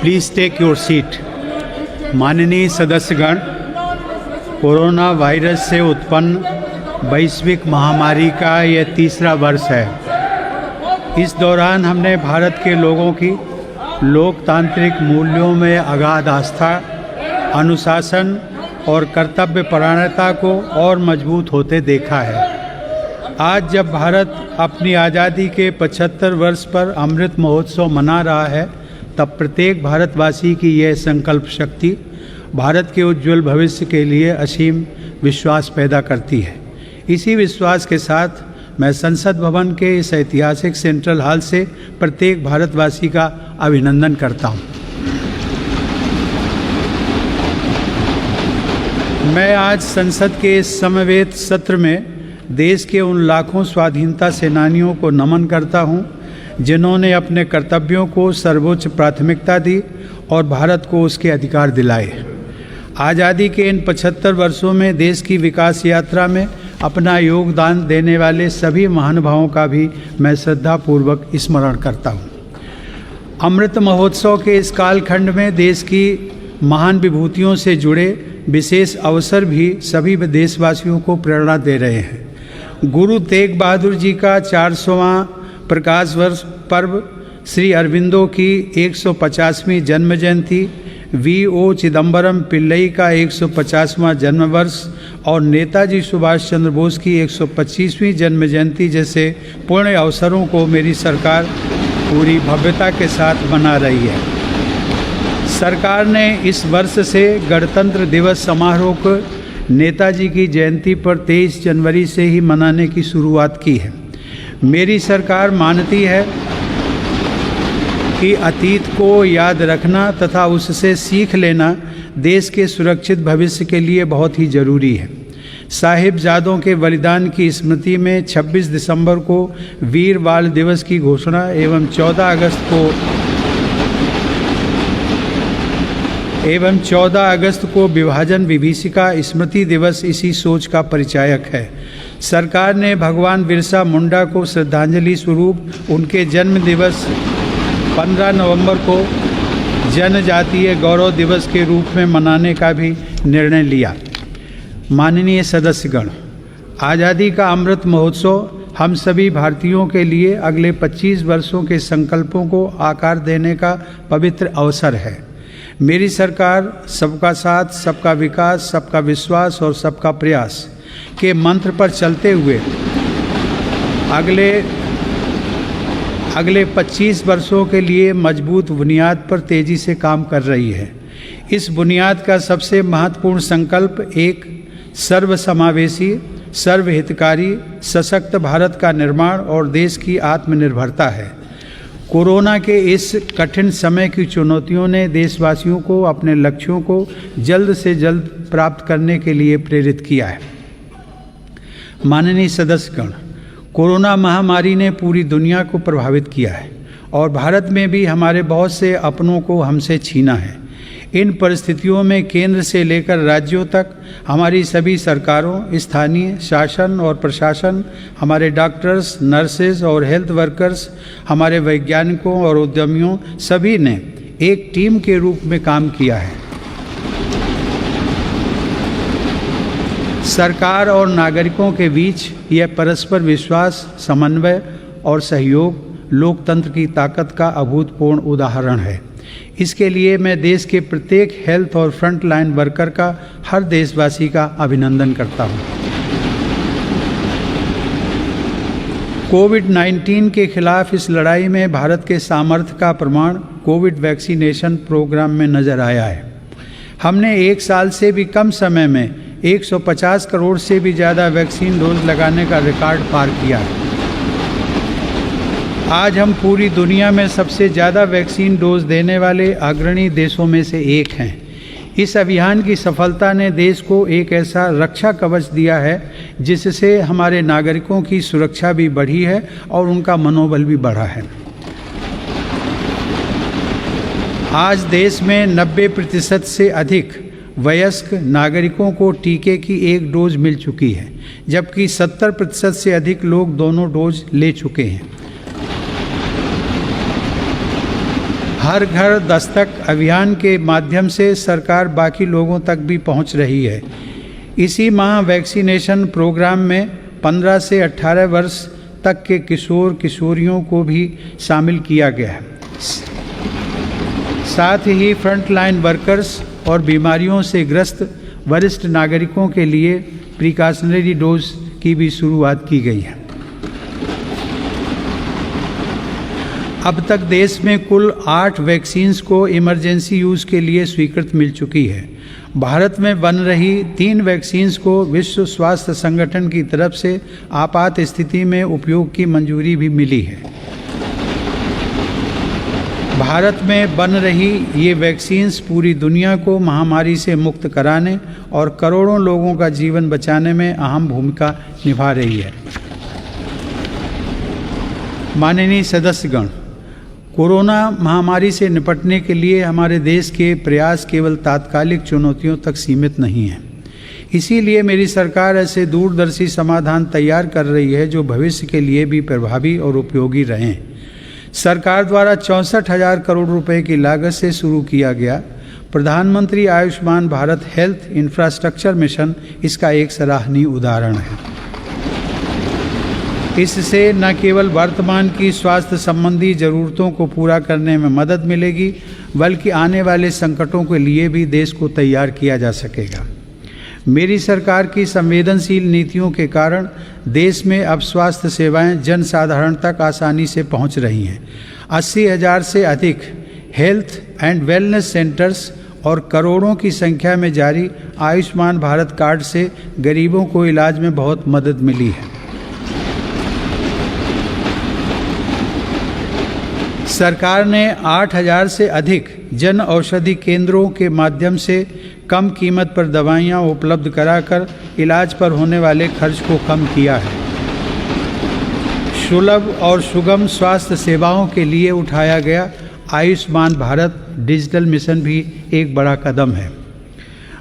Please take your seat. माननीय सदस्यगण, corona virus से उत्पन्न वैश्विक महामारी का यह तीसरा वर्ष है। इस दौरान हमने भारत के लोगों की लोकतांत्रिक मूल्यों में अगाध आस्था, अनुशासन और कर्तव्यपरायणता को और मजबूत होते देखा है। आज जब भारत अपनी आज़ादी के 75 वर्ष पर अमृत महोत्सव मना रहा है, तब प्रत्येक भारतवासी की यह संकल्प शक्ति भारत के उज्जवल भविष्य के लिए असीम विश्वास पैदा करती है। इसी विश्वास के साथ मैं संसद भवन के इस ऐतिहासिक सेंट्रल हॉल से प्रत्येक भारतवासी का अभिनंदन करता हूँ। मैं आज संसद के इस समवेत सत्र में देश के उन लाखों स्वाधीनता सेनानियों को नमन करता हूँ जिन्होंने अपने कर्तव्यों को सर्वोच्च प्राथमिकता दी और भारत को उसके अधिकार दिलाए। आज़ादी के इन 75 वर्षों में देश की विकास यात्रा में अपना योगदान देने वाले सभी महानुभावों का भी मैं श्रद्धापूर्वक स्मरण करता हूँ। अमृत महोत्सव के इस कालखंड में देश की महान विभूतियों से जुड़े विशेष अवसर भी सभी देशवासियों को प्रेरणा दे रहे हैं। गुरु तेग बहादुर जी का 400वां प्रकाश वर्ष पर्व, श्री अरविंदो की 150वीं जन्म जयंती, V.O. चिदम्बरम पिल्लई का 150वां जन्म वर्ष और नेताजी सुभाष चंद्र बोस की 125वीं जन्म जयंती जैसे पुण्य अवसरों को मेरी सरकार पूरी भव्यता के साथ मना रही है। सरकार ने इस वर्ष से गणतंत्र दिवस समारोह को नेताजी की जयंती पर 23 जनवरी से ही मनाने की शुरुआत की है। मेरी सरकार मानती है कि अतीत को याद रखना तथा उससे सीख लेना देश के सुरक्षित भविष्य के लिए बहुत ही जरूरी है। साहिबजादों के बलिदान की स्मृति में 26 दिसंबर को वीर बाल दिवस की घोषणा एवं 14 अगस्त को विभाजन विभीषिका स्मृति दिवस इसी सोच का परिचायक है। सरकार ने भगवान बिरसा मुंडा को श्रद्धांजलि स्वरूप उनके जन्म दिवस 15 नवंबर को जनजातीय गौरव दिवस के रूप में मनाने का भी निर्णय लिया। माननीय सदस्यगण, आज़ादी का अमृत महोत्सव हम सभी भारतीयों के लिए अगले 25 वर्षों के संकल्पों को आकार देने का पवित्र अवसर है। मेरी सरकार सबका साथ, सबका विकास, सबका विश्वास और सबका प्रयास के मंत्र पर चलते हुए अगले 25 वर्षों के लिए मजबूत बुनियाद पर तेजी से काम कर रही है। इस बुनियाद का सबसे महत्वपूर्ण संकल्प एक सर्वसमावेशी, सर्वहितकारी, सशक्त भारत का निर्माण और देश की आत्मनिर्भरता है। कोरोना के इस कठिन समय की चुनौतियों ने देशवासियों को अपने लक्ष्यों को जल्द से जल्द प्राप्त करने के लिए प्रेरित किया है। माननीय सदस्यगण, कोरोना महामारी ने पूरी दुनिया को प्रभावित किया है और भारत में भी हमारे बहुत से अपनों को हमसे छीना है। इन परिस्थितियों में केंद्र से लेकर राज्यों तक हमारी सभी सरकारों, स्थानीय शासन और प्रशासन, हमारे डॉक्टर्स, नर्सेज और हेल्थ वर्कर्स, हमारे वैज्ञानिकों और उद्यमियों सभी ने एक टीम के रूप में काम किया है। सरकार और नागरिकों के बीच यह परस्पर विश्वास, समन्वय और सहयोग लोकतंत्र की ताकत का अभूतपूर्ण उदाहरण है। इसके लिए मैं देश के प्रत्येक हेल्थ और फ्रंट लाइन वर्कर का, हर देशवासी का अभिनंदन करता हूँ। कोविड-19 के खिलाफ इस लड़ाई में भारत के सामर्थ्य का प्रमाण कोविड वैक्सीनेशन प्रोग्राम में नजर आया है। हमने 1 साल से भी कम समय में 150 करोड़ से भी ज़्यादा वैक्सीन डोज लगाने का रिकॉर्ड पार किया है। आज हम पूरी दुनिया में सबसे ज़्यादा वैक्सीन डोज देने वाले अग्रणी देशों में से एक हैं। इस अभियान की सफलता ने देश को एक ऐसा रक्षा कवच दिया है जिससे हमारे नागरिकों की सुरक्षा भी बढ़ी है और उनका मनोबल भी बढ़ा है। आज देश में 90% से अधिक वयस्क नागरिकों को टीके की 1 डोज मिल चुकी है, जबकि 70% से अधिक लोग दोनों डोज ले चुके हैं। हर घर दस्तक अभियान के माध्यम से सरकार बाकी लोगों तक भी पहुंच रही है। इसी माह वैक्सीनेशन प्रोग्राम में 15 से 18 वर्ष तक के किशोर किशोरियों को भी शामिल किया गया है। साथ ही फ्रंटलाइन वर्कर्स और बीमारियों से ग्रस्त वरिष्ठ नागरिकों के लिए प्रिकॉशनरी डोज की भी शुरुआत की गई है। अब तक देश में कुल 8 वैक्सीन्स को इमरजेंसी यूज़ के लिए स्वीकृत मिल चुकी है। भारत में बन रही 3 वैक्सीन्स को विश्व स्वास्थ्य संगठन की तरफ से आपात स्थिति में उपयोग की मंजूरी भी मिली है। भारत में बन रही ये वैक्सीन्स पूरी दुनिया को महामारी से मुक्त कराने और करोड़ों लोगों का जीवन बचाने में अहम भूमिका निभा रही है। माननीय सदस्यगण, कोरोना महामारी से निपटने के लिए हमारे देश के प्रयास केवल तात्कालिक चुनौतियों तक सीमित नहीं हैं। इसीलिए मेरी सरकार ऐसे दूरदर्शी समाधान तैयार कर रही है जो भविष्य के लिए भी प्रभावी और उपयोगी रहें। सरकार द्वारा 64,000 करोड़ रुपए की लागत से शुरू किया गया प्रधानमंत्री Ayushman Bharat health infrastructure mission इसका एक सराहनीय उदाहरण है। इससे न केवल वर्तमान की स्वास्थ्य संबंधी ज़रूरतों को पूरा करने में मदद मिलेगी, बल्कि आने वाले संकटों के लिए भी देश को तैयार किया जा सकेगा। मेरी सरकार की संवेदनशील नीतियों के कारण देश में अब स्वास्थ्य सेवाएं जन साधारण तक आसानी से पहुंच रही हैं। 80,000 से अधिक हेल्थ एंड वेलनेस सेंटर्स और करोड़ों की संख्या में जारी आयुष्मान भारत कार्ड से गरीबों को इलाज में बहुत मदद मिली है। सरकार ने 8,000 से अधिक जन औषधि केंद्रों के माध्यम से कम कीमत पर दवाइयाँ उपलब्ध कराकर इलाज पर होने वाले खर्च को कम किया है। सुलभ और सुगम स्वास्थ्य सेवाओं के लिए उठाया गया आयुष्मान भारत डिजिटल मिशन भी एक बड़ा कदम है।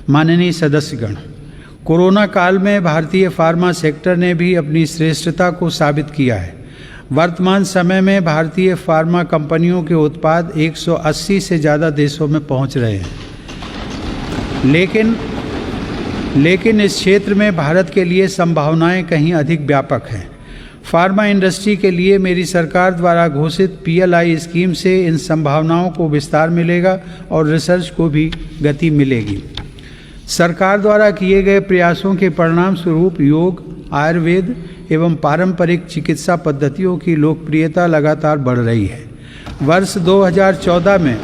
माननीय सदस्यगण, कोरोना काल में भारतीय फार्मा सेक्टर ने भी अपनी श्रेष्ठता को साबित किया है। वर्तमान समय में भारतीय फार्मा कंपनियों के उत्पाद 180 से ज़्यादा देशों में पहुंच रहे हैं। लेकिन इस क्षेत्र में भारत के लिए संभावनाएं कहीं अधिक व्यापक हैं। फार्मा इंडस्ट्री के लिए मेरी सरकार द्वारा घोषित PLI स्कीम से इन संभावनाओं को विस्तार मिलेगा और रिसर्च को भी गति मिलेगी। सरकार द्वारा किए गए प्रयासों के परिणाम स्वरूप योग, आयुर्वेद एवं पारंपरिक चिकित्सा पद्धतियों की लोकप्रियता लगातार बढ़ रही है। वर्ष 2014 में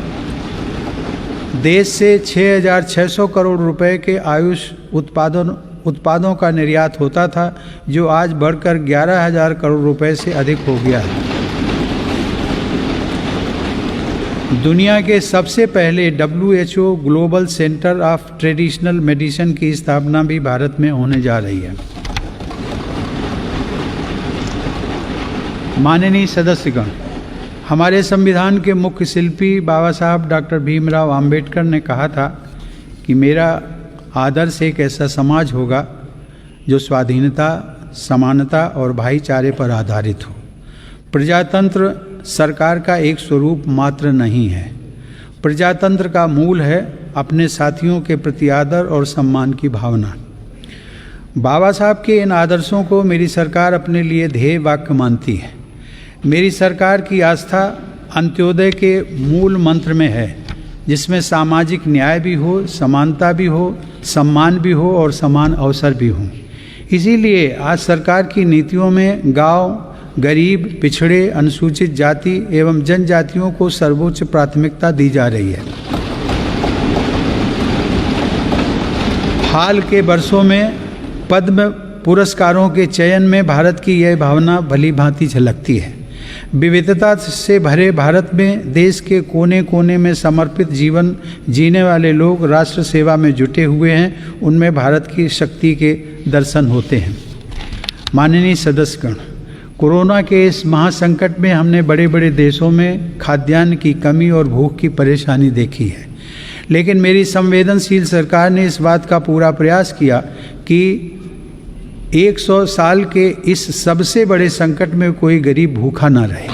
देश से 6,600 करोड़ रुपए के आयुष उत्पादों का निर्यात होता था, जो आज बढ़कर 11,000 करोड़ रुपए से अधिक हो गया है। दुनिया के सबसे पहले WHO global centre of traditional medicine की स्थापना भी भारत में होने जा रही है। माननीय सदस्यगण, हमारे संविधान के मुख्य शिल्पी बाबा साहब डॉक्टर भीमराव अंबेडकर ने कहा था कि मेरा आदर्श एक ऐसा समाज होगा जो स्वाधीनता, समानता और भाईचारे पर आधारित हो। प्रजातंत्र सरकार का एक स्वरूप मात्र नहीं है। प्रजातंत्र का मूल है अपने साथियों के प्रति आदर और सम्मान की भावना। बाबा साहब के इन आदर्शों को मेरी सरकार अपने लिए ध्येय वाक्य मानती है। मेरी सरकार की आस्था अंत्योदय के मूल मंत्र में है, जिसमें सामाजिक न्याय भी हो, समानता भी हो, सम्मान भी हो और समान अवसर भी हो। इसीलिए आज सरकार की नीतियों में गांव, गरीब, पिछड़े, अनुसूचित जाति एवं जनजातियों को सर्वोच्च प्राथमिकता दी जा रही है। हाल के वर्षों में पद्म पुरस्कारों के चयन में भारत की यह भावना भली भांति झलकती है। विविधता से भरे भारत में देश के कोने कोने में समर्पित जीवन जीने वाले लोग राष्ट्र सेवा में जुटे हुए हैं। उनमें भारत की शक्ति के दर्शन होते हैं। माननीय सदस्यगण, कोरोना के इस महासंकट में हमने बड़े बड़े देशों में खाद्यान्न की कमी और भूख की परेशानी देखी है, लेकिन मेरी संवेदनशील सरकार ने इस बात का पूरा प्रयास किया कि 100 साल के इस सबसे बड़े संकट में कोई गरीब भूखा ना रहे।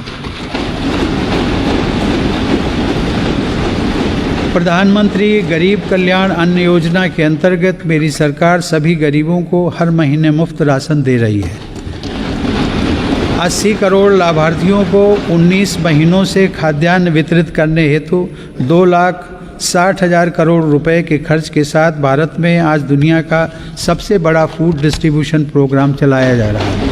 प्रधानमंत्री गरीब कल्याण अन्न योजना के अंतर्गत मेरी सरकार सभी गरीबों को हर महीने मुफ्त राशन दे रही है। 80 करोड़ लाभार्थियों को 19 महीनों से खाद्यान्न वितरित करने हेतु 2,60,000 करोड़ रुपए के खर्च के साथ भारत में आज दुनिया का सबसे बड़ा फूड डिस्ट्रीब्यूशन प्रोग्राम चलाया जा रहा है।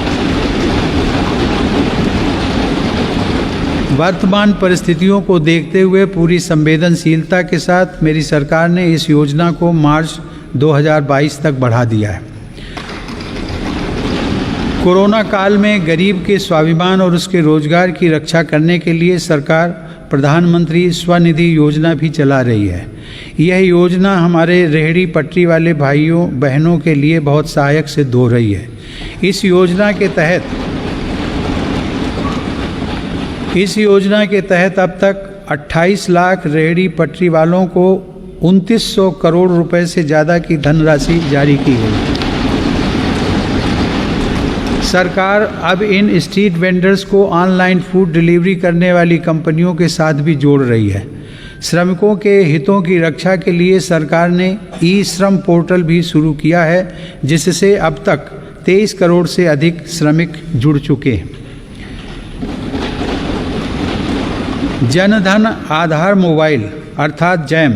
वर्तमान परिस्थितियों को देखते हुए पूरी संवेदनशीलता के साथ मेरी सरकार ने इस योजना को मार्च 2022 तक बढ़ा दिया है। कोरोना काल में गरीब के स्वाभिमान और उसके रोजगार की रक्षा करने के लिए सरकार प्रधानमंत्री स्वनिधि योजना भी चला रही है। यह योजना हमारे रेहड़ी पटरी वाले भाइयों बहनों के लिए बहुत सहायक सिद्ध हो रही है। इस योजना के तहत अब तक 28 लाख रेहड़ी पटरी वालों को 2900 करोड़ रुपए से ज़्यादा की धनराशि जारी की गई। सरकार अब इन स्ट्रीट वेंडर्स को ऑनलाइन फूड डिलीवरी करने वाली कंपनियों के साथ भी जोड़ रही है। श्रमिकों के हितों की रक्षा के लिए सरकार ने ई श्रम पोर्टल भी शुरू किया है, जिससे अब तक 23 करोड़ से अधिक श्रमिक जुड़ चुके हैं। जनधन आधार मोबाइल अर्थात जैम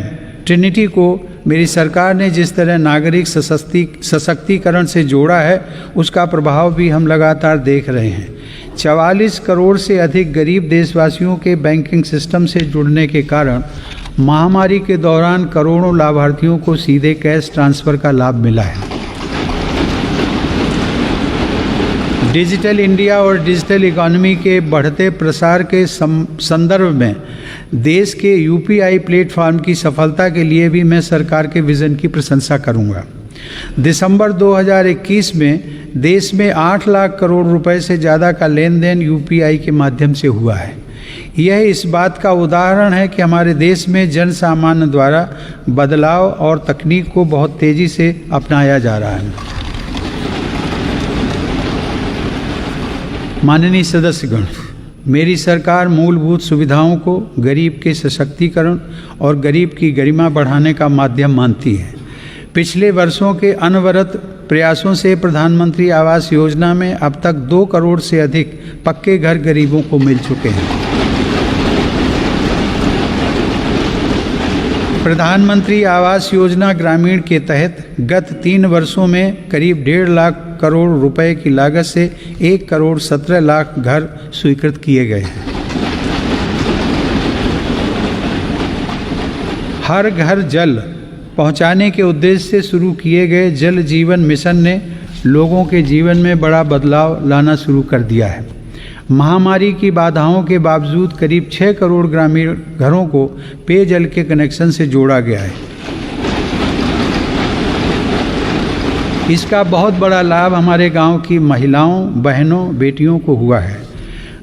ट्रिनिटी को मेरी सरकार ने जिस तरह नागरिक सशक्तिकरण से जोड़ा है, उसका प्रभाव भी हम लगातार देख रहे हैं। 44 करोड़ से अधिक गरीब देशवासियों के बैंकिंग सिस्टम से जुड़ने के कारण महामारी के दौरान करोड़ों लाभार्थियों को सीधे कैश ट्रांसफ़र का लाभ मिला है। डिजिटल इंडिया और डिजिटल इकॉनमी के बढ़ते प्रसार के संदर्भ में देश के यूपीआई प्लेटफॉर्म की सफलता के लिए भी मैं सरकार के विज़न की प्रशंसा करूंगा। दिसंबर 2021 में देश में 8 लाख करोड़ रुपए से ज़्यादा का लेन देन यूपीआई के माध्यम से हुआ है। यह इस बात का उदाहरण है कि हमारे देश में जन सामान्य द्वारा बदलाव और तकनीक को बहुत तेज़ी से अपनाया जा रहा है। माननीय सदस्यगण, मेरी सरकार मूलभूत सुविधाओं को गरीब के सशक्तिकरण और गरीब की गरिमा बढ़ाने का माध्यम मानती है। पिछले वर्षों के अनवरत प्रयासों से प्रधानमंत्री आवास योजना में अब तक 2 करोड़ से अधिक पक्के घर गरीबों को मिल चुके हैं। प्रधानमंत्री आवास योजना ग्रामीण के तहत गत 3 वर्षों में करीब 1.5 लाख करोड़ रुपए की लागत से 1 करोड़ 17 लाख घर स्वीकृत किए गए हैं। हर घर जल पहुंचाने के उद्देश्य से शुरू किए गए जल जीवन मिशन ने लोगों के जीवन में बड़ा बदलाव लाना शुरू कर दिया है। महामारी की बाधाओं के बावजूद करीब 6 करोड़ ग्रामीण घरों को पेयजल के कनेक्शन से जोड़ा गया है। इसका बहुत बड़ा लाभ हमारे गांव की महिलाओं, बहनों, बेटियों को हुआ है।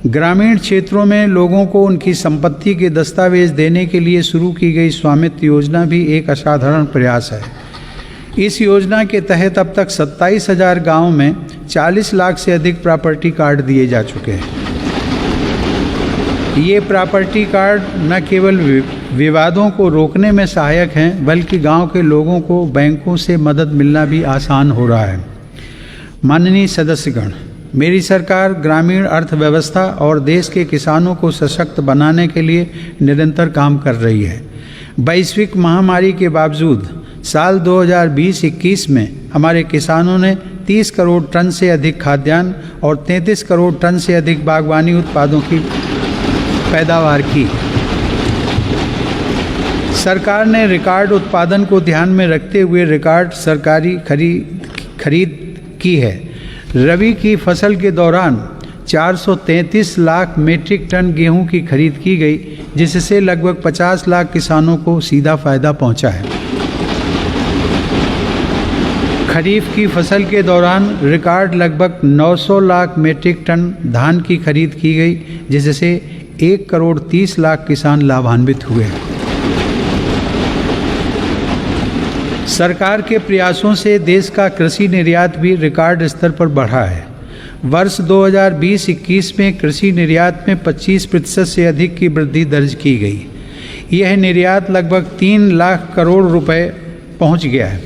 ग्रामीण क्षेत्रों में लोगों को उनकी संपत्ति के दस्तावेज देने के लिए शुरू की गई स्वामित्व योजना भी एक असाधारण प्रयास है। इस योजना के तहत अब तक 27,000 गाँव में 40 लाख से अधिक प्रॉपर्टी कार्ड दिए जा चुके हैं। ये प्रॉपर्टी कार्ड न केवल विवादों को रोकने में सहायक हैं, बल्कि गांव के लोगों को बैंकों से मदद मिलना भी आसान हो रहा है। माननीय सदस्यगण, मेरी सरकार ग्रामीण अर्थव्यवस्था और देश के किसानों को सशक्त बनाने के लिए निरंतर काम कर रही है। वैश्विक महामारी के बावजूद साल 2020-21 में हमारे किसानों ने 30 करोड़ टन से अधिक खाद्यान्न और 33 करोड़ टन से अधिक बागवानी उत्पादों की पैदावार की। सरकार ने रिकॉर्ड उत्पादन को ध्यान में रखते हुए रिकॉर्ड सरकारी खरीद की है। रबी की फसल के दौरान 433 लाख मीट्रिक टन गेहूं की खरीद की गई, जिससे लगभग 50 लाख किसानों को सीधा फायदा पहुंचा है। खरीफ की फसल के दौरान रिकॉर्ड लगभग 900 लाख मीट्रिक टन धान की खरीद की गई, जिससे 1 करोड़ 30 लाख किसान लाभान्वित हुए। सरकार के प्रयासों से देश का कृषि निर्यात भी रिकॉर्ड स्तर पर बढ़ा है। वर्ष 2020-21 में कृषि निर्यात में 25% से अधिक की वृद्धि दर्ज की गई। यह निर्यात लगभग 3 लाख करोड़ रुपए पहुंच गया है।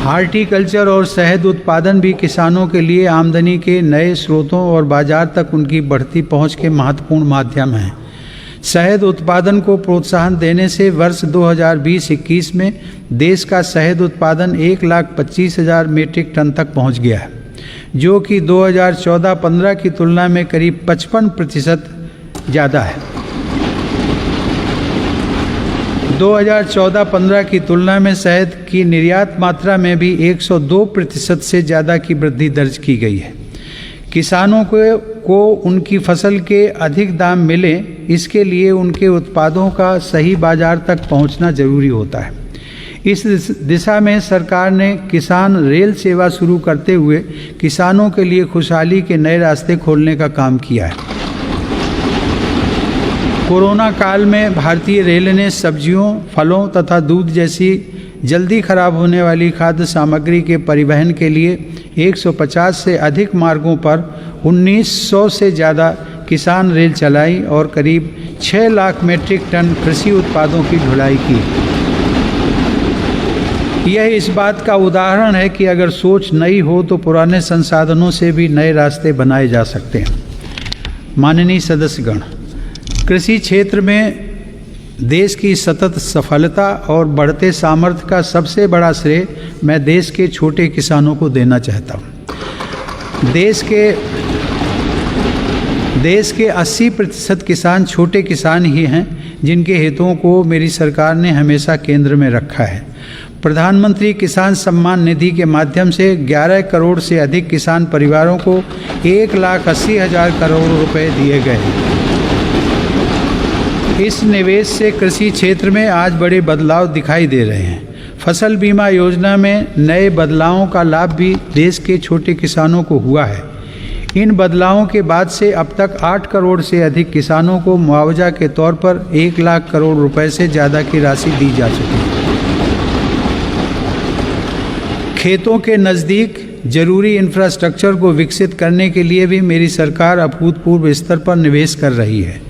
हॉर्टिकल्चर और शहद उत्पादन भी किसानों के लिए आमदनी के नए स्रोतों और बाजार तक उनकी बढ़ती पहुंच के महत्वपूर्ण माध्यम हैं। शहद उत्पादन को प्रोत्साहन देने से वर्ष 2020-21 में देश का शहद उत्पादन 1,25,000 मीट्रिक टन तक पहुंच गया है, जो कि 2014-15 की तुलना में करीब 55% ज़्यादा है। 2014-15 की तुलना में शहद की निर्यात मात्रा में भी 102% से ज़्यादा की वृद्धि दर्ज की गई है। किसानों को उनकी फसल के अधिक दाम मिले, इसके लिए उनके उत्पादों का सही बाजार तक पहुंचना जरूरी होता है। इस दिशा में सरकार ने किसान रेल सेवा शुरू करते हुए किसानों के लिए खुशहाली के नए रास्ते खोलने का काम किया है। कोरोना काल में भारतीय रेल ने सब्जियों, फलों तथा दूध जैसी जल्दी खराब होने वाली खाद्य सामग्री के परिवहन के लिए 150 से अधिक मार्गों पर 1900 से ज़्यादा किसान रेल चलाई और करीब 6 लाख मीट्रिक टन कृषि उत्पादों की ढुलाई की। यह इस बात का उदाहरण है कि अगर सोच नई हो तो पुराने संसाधनों से भी नए रास्ते बनाए जा सकते हैं। माननीय सदस्यगण, कृषि क्षेत्र में देश की सतत सफलता और बढ़ते सामर्थ्य का सबसे बड़ा श्रेय मैं देश के छोटे किसानों को देना चाहता हूँ। देश के 80% किसान छोटे किसान ही हैं, जिनके हितों को मेरी सरकार ने हमेशा केंद्र में रखा है। प्रधानमंत्री किसान सम्मान निधि के माध्यम से 11 करोड़ से अधिक किसान परिवारों को 1,80,000 करोड़ रुपए दिए गए। इस निवेश से कृषि क्षेत्र में आज बड़े बदलाव दिखाई दे रहे हैं। फसल बीमा योजना में नए बदलावों का लाभ भी देश के छोटे किसानों को हुआ है। इन बदलावों के बाद से अब तक 8 करोड़ से अधिक किसानों को मुआवजा के तौर पर 1 लाख करोड़ रुपए से ज़्यादा की राशि दी जा चुकी है। खेतों के नज़दीक जरूरी इंफ्रास्ट्रक्चर को विकसित करने के लिए भी मेरी सरकार अभूतपूर्व स्तर पर निवेश कर रही है।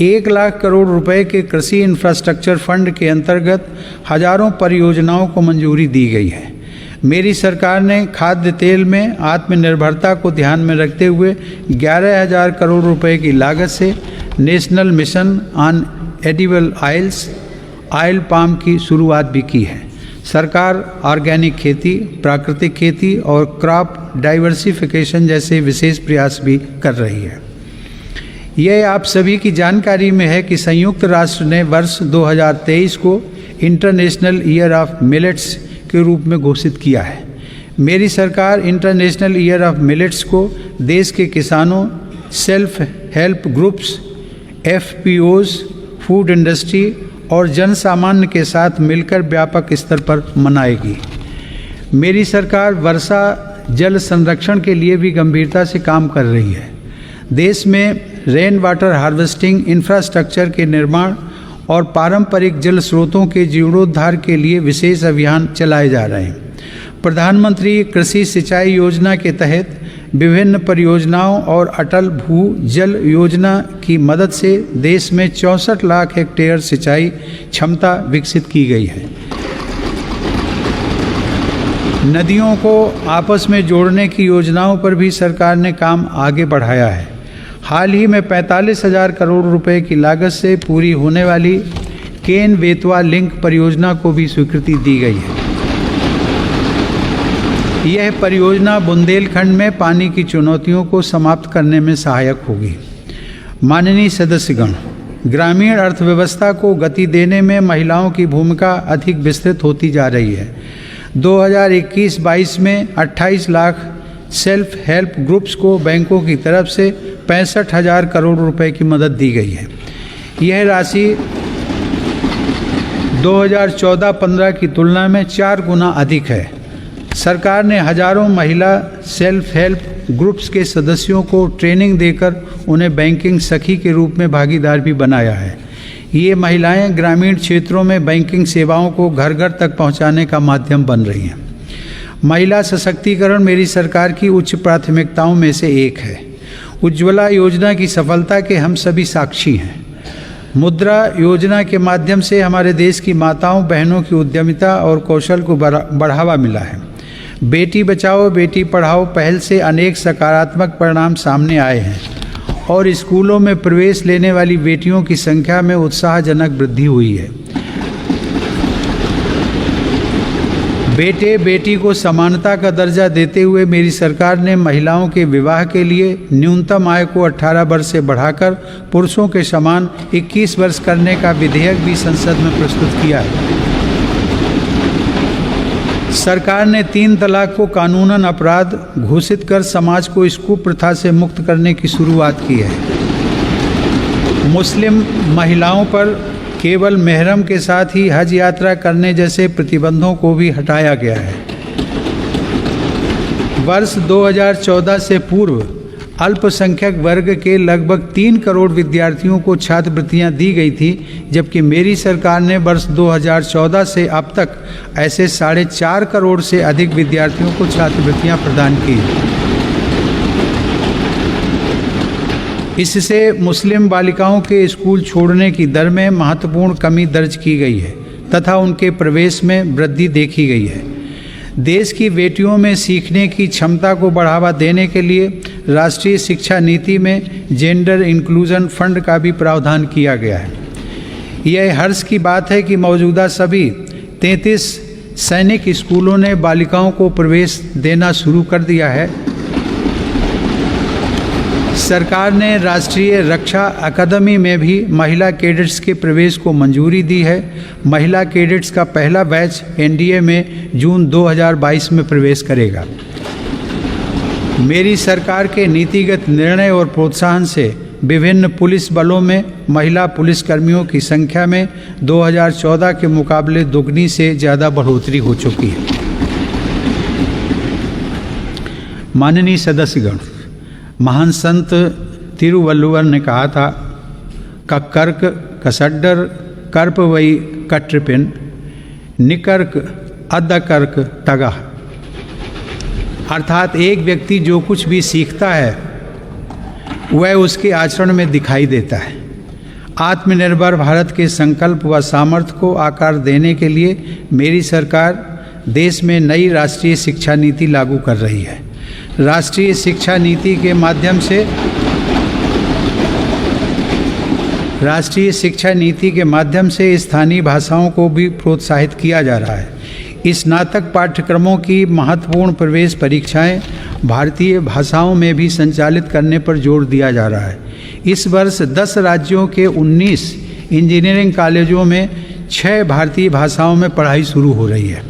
1 लाख करोड़ रुपए के कृषि इंफ्रास्ट्रक्चर फंड के अंतर्गत हजारों परियोजनाओं को मंजूरी दी गई है। मेरी सरकार ने खाद्य तेल में आत्मनिर्भरता को ध्यान में रखते हुए 11,000 करोड़ रुपए की लागत से national mission on edible oils oil palm की शुरुआत भी की है। सरकार ऑर्गेनिक खेती, प्राकृतिक खेती और क्रॉप डाइवर्सिफिकेशन जैसे विशेष प्रयास भी कर रही है। यह आप सभी की जानकारी में है कि संयुक्त राष्ट्र ने वर्ष 2023 को इंटरनेशनल ईयर ऑफ मिलेट्स के रूप में घोषित किया है। मेरी सरकार इंटरनेशनल ईयर ऑफ मिलेट्स को देश के किसानों, self help groups, FPOs, food industry और जन सामान्य के साथ मिलकर व्यापक स्तर पर मनाएगी। मेरी सरकार वर्षा जल संरक्षण के लिए भी गंभीरता से काम कर रही है। देश में रेन वाटर हार्वेस्टिंग इंफ्रास्ट्रक्चर के निर्माण और पारंपरिक जल स्रोतों के जीर्णोद्धार के लिए विशेष अभियान चलाए जा रहे हैं। प्रधानमंत्री कृषि सिंचाई योजना के तहत विभिन्न परियोजनाओं और अटल भू जल योजना की मदद से देश में 64 लाख हेक्टेयर सिंचाई क्षमता विकसित की गई है। नदियों को आपस में जोड़ने की योजनाओं पर भी सरकार ने काम आगे बढ़ाया है। हाल ही में 45,000 करोड़ रुपए की लागत से पूरी होने वाली केन बेतवा लिंक परियोजना को भी स्वीकृति दी गई है। यह परियोजना बुंदेलखंड में पानी की चुनौतियों को समाप्त करने में सहायक होगी। माननीय सदस्यगण, ग्रामीण अर्थव्यवस्था को गति देने में महिलाओं की भूमिका अधिक विस्तृत होती जा रही है। 2021-22 में 28 लाख सेल्फ हेल्प ग्रुप्स को बैंकों की तरफ से 65,000 करोड़ रुपए की मदद दी गई है। यह राशि 2014-15 की तुलना में 4 गुना अधिक है। सरकार ने हजारों महिला सेल्फ हेल्प ग्रुप्स के सदस्यों को ट्रेनिंग देकर उन्हें बैंकिंग सखी के रूप में भागीदार भी बनाया है। ये महिलाएं ग्रामीण क्षेत्रों में बैंकिंग सेवाओं को घर घर तक पहुंचाने का माध्यम बन रही हैं। महिला सशक्तिकरण मेरी सरकार की उच्च प्राथमिकताओं में से एक है। उज्ज्वला योजना की सफलता के हम सभी साक्षी हैं। मुद्रा योजना के माध्यम से हमारे देश की माताओं बहनों की उद्यमिता और कौशल को बढ़ावा मिला है। बेटी बचाओ बेटी पढ़ाओ पहल से अनेक सकारात्मक परिणाम सामने आए हैं और स्कूलों में प्रवेश लेने वाली बेटियों की संख्या में उत्साहजनक वृद्धि हुई है। बेटे बेटी को समानता का दर्जा देते हुए मेरी सरकार ने महिलाओं के विवाह के लिए न्यूनतम आय को 18 वर्ष से बढ़ाकर पुरुषों के समान 21 वर्ष करने का विधेयक भी संसद में प्रस्तुत किया है। सरकार ने 3 तलाक को कानूनन अपराध घोषित कर समाज को इस कुप्रथा से मुक्त करने की शुरुआत की है। मुस्लिम महिलाओं पर केवल मेहरम के साथ ही हज यात्रा करने जैसे प्रतिबंधों को भी हटाया गया है। वर्ष 2014 से पूर्व अल्पसंख्यक वर्ग के लगभग 3 करोड़ विद्यार्थियों को छात्रवृत्तियां दी गई थी, जबकि मेरी सरकार ने वर्ष 2014 से अब तक ऐसे 4.5 करोड़ से अधिक विद्यार्थियों को छात्रवृत्तियां प्रदान की। इससे मुस्लिम बालिकाओं के स्कूल छोड़ने की दर में महत्वपूर्ण कमी दर्ज की गई है तथा उनके प्रवेश में वृद्धि देखी गई है। देश की बेटियों में सीखने की क्षमता को बढ़ावा देने के लिए राष्ट्रीय शिक्षा नीति में जेंडर इंक्लूजन फंड का भी प्रावधान किया गया है। यह हर्ष की बात है कि मौजूदा सभी 33 सैनिक स्कूलों ने बालिकाओं को प्रवेश देना शुरू कर दिया है। सरकार ने राष्ट्रीय रक्षा अकादमी में भी महिला कैडेट्स के प्रवेश को मंजूरी दी है। महिला कैडेट्स का पहला बैच एनडीए में जून 2022 में प्रवेश करेगा। मेरी सरकार के नीतिगत निर्णय और प्रोत्साहन से विभिन्न पुलिस बलों में महिला पुलिसकर्मियों की संख्या में 2014 के मुकाबले दोगुनी से ज़्यादा बढ़ोतरी हो चुकी है। माननीय सदस्यगण, महान संत तिरुवल्लुवर ने कहा था, कक्कर्क कसड्डर कर्प वई कट्रिपिन निकर्क अद्दकर्क तगा। अर्थात एक व्यक्ति जो कुछ भी सीखता है वह उसके आचरण में दिखाई देता है। आत्मनिर्भर भारत के संकल्प व सामर्थ्य को आकार देने के लिए मेरी सरकार देश में नई राष्ट्रीय शिक्षा नीति लागू कर रही है। राष्ट्रीय शिक्षा नीति के माध्यम से स्थानीय भाषाओं को भी प्रोत्साहित किया जा रहा है। स्नातक पाठ्यक्रमों की महत्वपूर्ण प्रवेश परीक्षाएं भारतीय भाषाओं में भी संचालित करने पर जोर दिया जा रहा है। इस वर्ष 10 राज्यों के 19 इंजीनियरिंग कॉलेजों में 6 भारतीय भाषाओं में पढ़ाई शुरू हो रही है।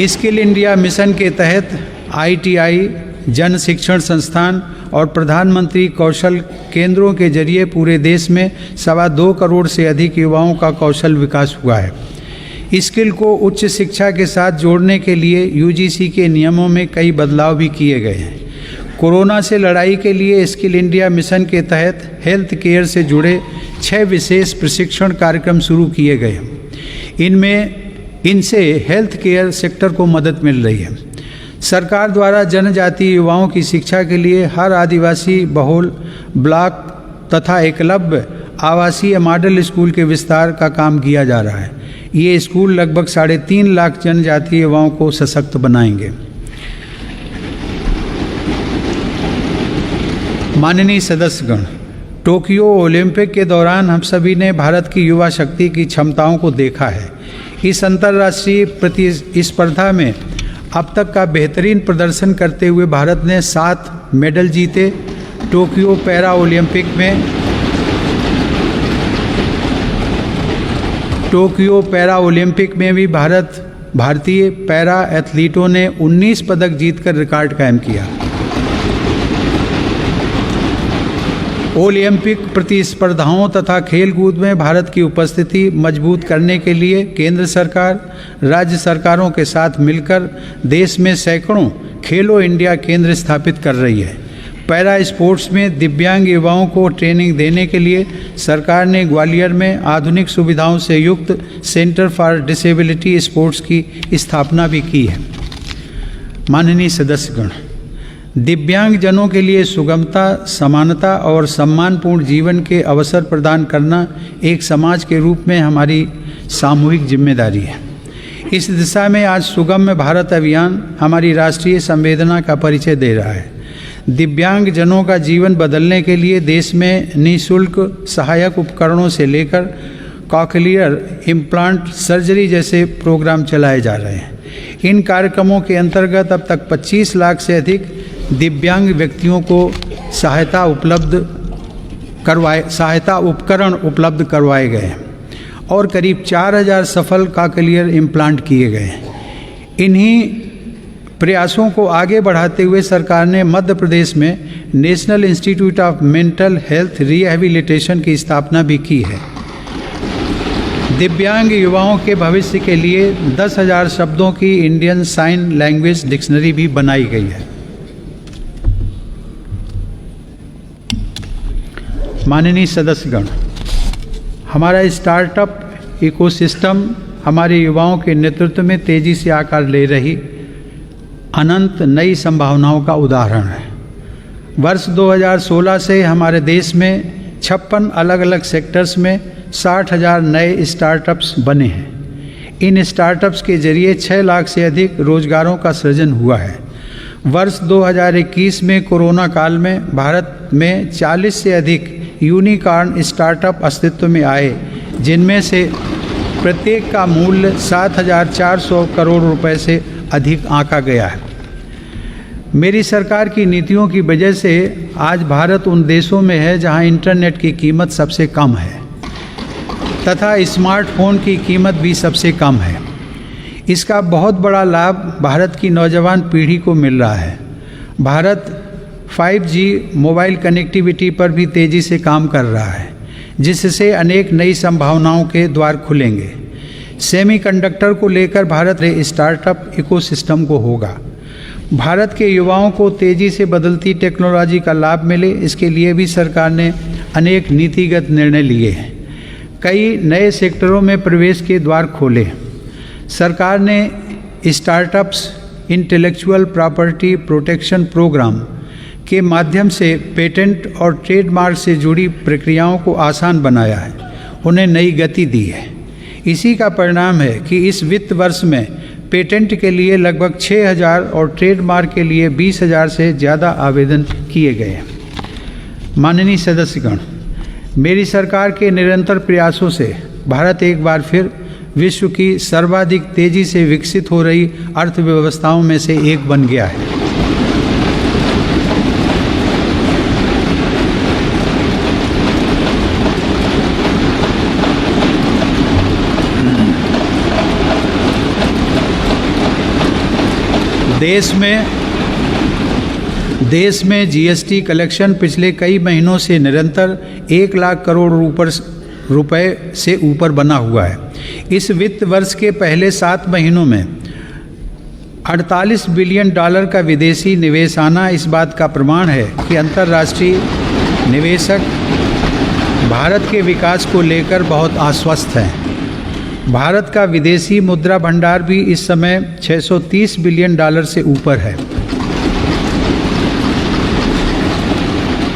स्किल इंडिया मिशन के तहत ITI, जन शिक्षण संस्थान और प्रधानमंत्री कौशल केंद्रों के जरिए पूरे देश में 2.25 करोड़ से अधिक युवाओं का कौशल विकास हुआ है। स्किल को उच्च शिक्षा के साथ जोड़ने के लिए UGC के नियमों में कई बदलाव भी किए गए हैं। कोरोना से लड़ाई के लिए स्किल इंडिया मिशन के तहत हेल्थ केयर से जुड़े 6 विशेष प्रशिक्षण कार्यक्रम शुरू किए गए। इनसे हेल्थ केयर सेक्टर को मदद मिल रही है। सरकार द्वारा जनजातीय युवाओं की शिक्षा के लिए हर आदिवासी बहुल ब्लॉक तथा एकलव्य आवासीय मॉडल स्कूल के विस्तार का काम किया जा रहा है। ये स्कूल लगभग 3.5 लाख जनजातीय युवाओं को सशक्त बनाएंगे। माननीय सदस्यगण, टोक्यो ओलंपिक के दौरान हम सभी ने भारत की युवा शक्ति की क्षमताओं को देखा है। इस अंतर्राष्ट्रीय प्रतिस्पर्धा में अब तक का बेहतरीन प्रदर्शन करते हुए भारत ने 7 मेडल जीते। टोक्यो पैरा ओलंपिक में भी भारतीय पैरा एथलीटों ने 19 पदक जीतकर रिकॉर्ड कायम किया। ओलंपिक प्रतिस्पर्धाओं तथा खेलकूद में भारत की उपस्थिति मजबूत करने के लिए केंद्र सरकार राज्य सरकारों के साथ मिलकर देश में सैकड़ों खेलो इंडिया केंद्र स्थापित कर रही है। पैरा स्पोर्ट्स में दिव्यांग युवाओं को ट्रेनिंग देने के लिए सरकार ने ग्वालियर में आधुनिक सुविधाओं से युक्त सेंटर फॉर डिसेबिलिटी स्पोर्ट्स की स्थापना भी की है। माननीय सदस्यगण, दिव्यांगजनों के लिए सुगमता, समानता और सम्मानपूर्ण जीवन के अवसर प्रदान करना एक समाज के रूप में हमारी सामूहिक जिम्मेदारी है। इस दिशा में आज सुगम्य भारत अभियान हमारी राष्ट्रीय संवेदना का परिचय दे रहा है। दिव्यांगजनों का जीवन बदलने के लिए देश में निःशुल्क सहायक उपकरणों से लेकर कॉकलियर इम्प्लांट सर्जरी जैसे प्रोग्राम चलाए जा रहे हैं। इन कार्यक्रमों के अंतर्गत अब तक 25 लाख से अधिक दिव्यांग व्यक्तियों को सहायता उपकरण उपलब्ध करवाए गए हैं और करीब 4000 सफल कॉकलियर इम्प्लांट किए गए हैं। इन्हीं प्रयासों को आगे बढ़ाते हुए सरकार ने मध्य प्रदेश में national institute of mental health rehabilitation की स्थापना भी की है। दिव्यांग युवाओं के भविष्य के लिए 10,000 शब्दों की इंडियन साइन लैंग्वेज डिक्शनरी भी बनाई गई है। माननीय सदस्यगण, हमारा स्टार्टअप इकोसिस्टम हमारे युवाओं के नेतृत्व में तेजी से आकार ले रही अनंत नई संभावनाओं का उदाहरण है। वर्ष 2016 से हमारे देश में 56 अलग अलग सेक्टर्स में 60,000 नए स्टार्टअप्स बने हैं। इन स्टार्टअप्स के जरिए 6 लाख से अधिक रोजगारों का सृजन हुआ है। वर्ष 2021 में कोरोना काल में भारत में 40 से अधिक यूनिकॉर्न स्टार्टअप अस्तित्व में आए, जिनमें से प्रत्येक का मूल्य 7,400 करोड़ रुपए से अधिक आंका गया है। मेरी सरकार की नीतियों की वजह से आज भारत उन देशों में है जहां इंटरनेट की कीमत सबसे कम है तथा स्मार्टफोन की कीमत भी सबसे कम है। इसका बहुत बड़ा लाभ भारत की नौजवान पीढ़ी को मिल रहा है। भारत 5G मोबाइल कनेक्टिविटी पर भी तेज़ी से काम कर रहा है, जिससे अनेक नई संभावनाओं के द्वार खुलेंगे। सेमीकंडक्टर को लेकर भारत स्टार्टअप इकोसिस्टम को होगा। भारत के युवाओं को तेज़ी से बदलती टेक्नोलॉजी का लाभ मिले, इसके लिए भी सरकार ने अनेक नीतिगत निर्णय लिए हैं। कई नए सेक्टरों में प्रवेश के द्वार खोले। सरकार ने startups intellectual property protection programme के माध्यम से पेटेंट और ट्रेडमार्क से जुड़ी प्रक्रियाओं को आसान बनाया है, उन्हें नई गति दी है। इसी का परिणाम है कि इस वित्त वर्ष में पेटेंट के लिए लगभग 6,000 और ट्रेडमार्क के लिए 20,000 से ज़्यादा आवेदन किए गए हैं। माननीय सदस्यगण, मेरी सरकार के निरंतर प्रयासों से भारत एक बार फिर विश्व की सर्वाधिक तेज़ी से विकसित हो रही अर्थव्यवस्थाओं में से एक बन गया है। देश में जीएसटी कलेक्शन पिछले कई महीनों से निरंतर 1 लाख करोड़ रुपए से ऊपर बना हुआ है। इस वित्त वर्ष के पहले 7 महीनों में 48 बिलियन डॉलर का विदेशी निवेश आना इस बात का प्रमाण है कि अंतर्राष्ट्रीय निवेशक भारत के विकास को लेकर बहुत आश्वस्त हैं। भारत का विदेशी मुद्रा भंडार भी इस समय 630 बिलियन डॉलर से ऊपर है।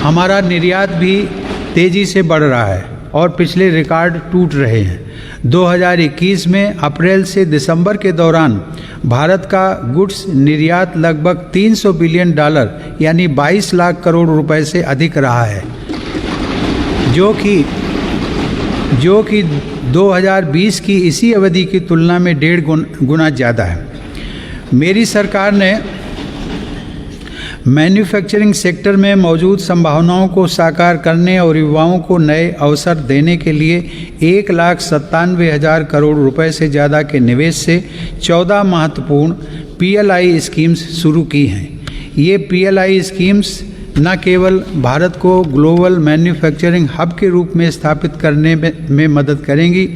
हमारा निर्यात भी तेज़ी से बढ़ रहा है और पिछले रिकॉर्ड टूट रहे हैं। 2021 में अप्रैल से दिसंबर के दौरान भारत का गुड्स निर्यात लगभग 300 बिलियन डॉलर यानी 22 लाख करोड़ रुपए से अधिक रहा है, जो कि 2020 की इसी अवधि की तुलना में 1.5 गुना ज़्यादा है। मेरी सरकार ने मैन्युफैक्चरिंग सेक्टर में मौजूद संभावनाओं को साकार करने और युवाओं को नए अवसर देने के लिए 1,97,000 करोड़ रुपए से ज़्यादा के निवेश से 14 महत्वपूर्ण PLI स्कीम्स शुरू की हैं। ये PLI स्कीम्स न केवल भारत को ग्लोबल मैन्युफैक्चरिंग हब के रूप में स्थापित करने में मदद करेंगी,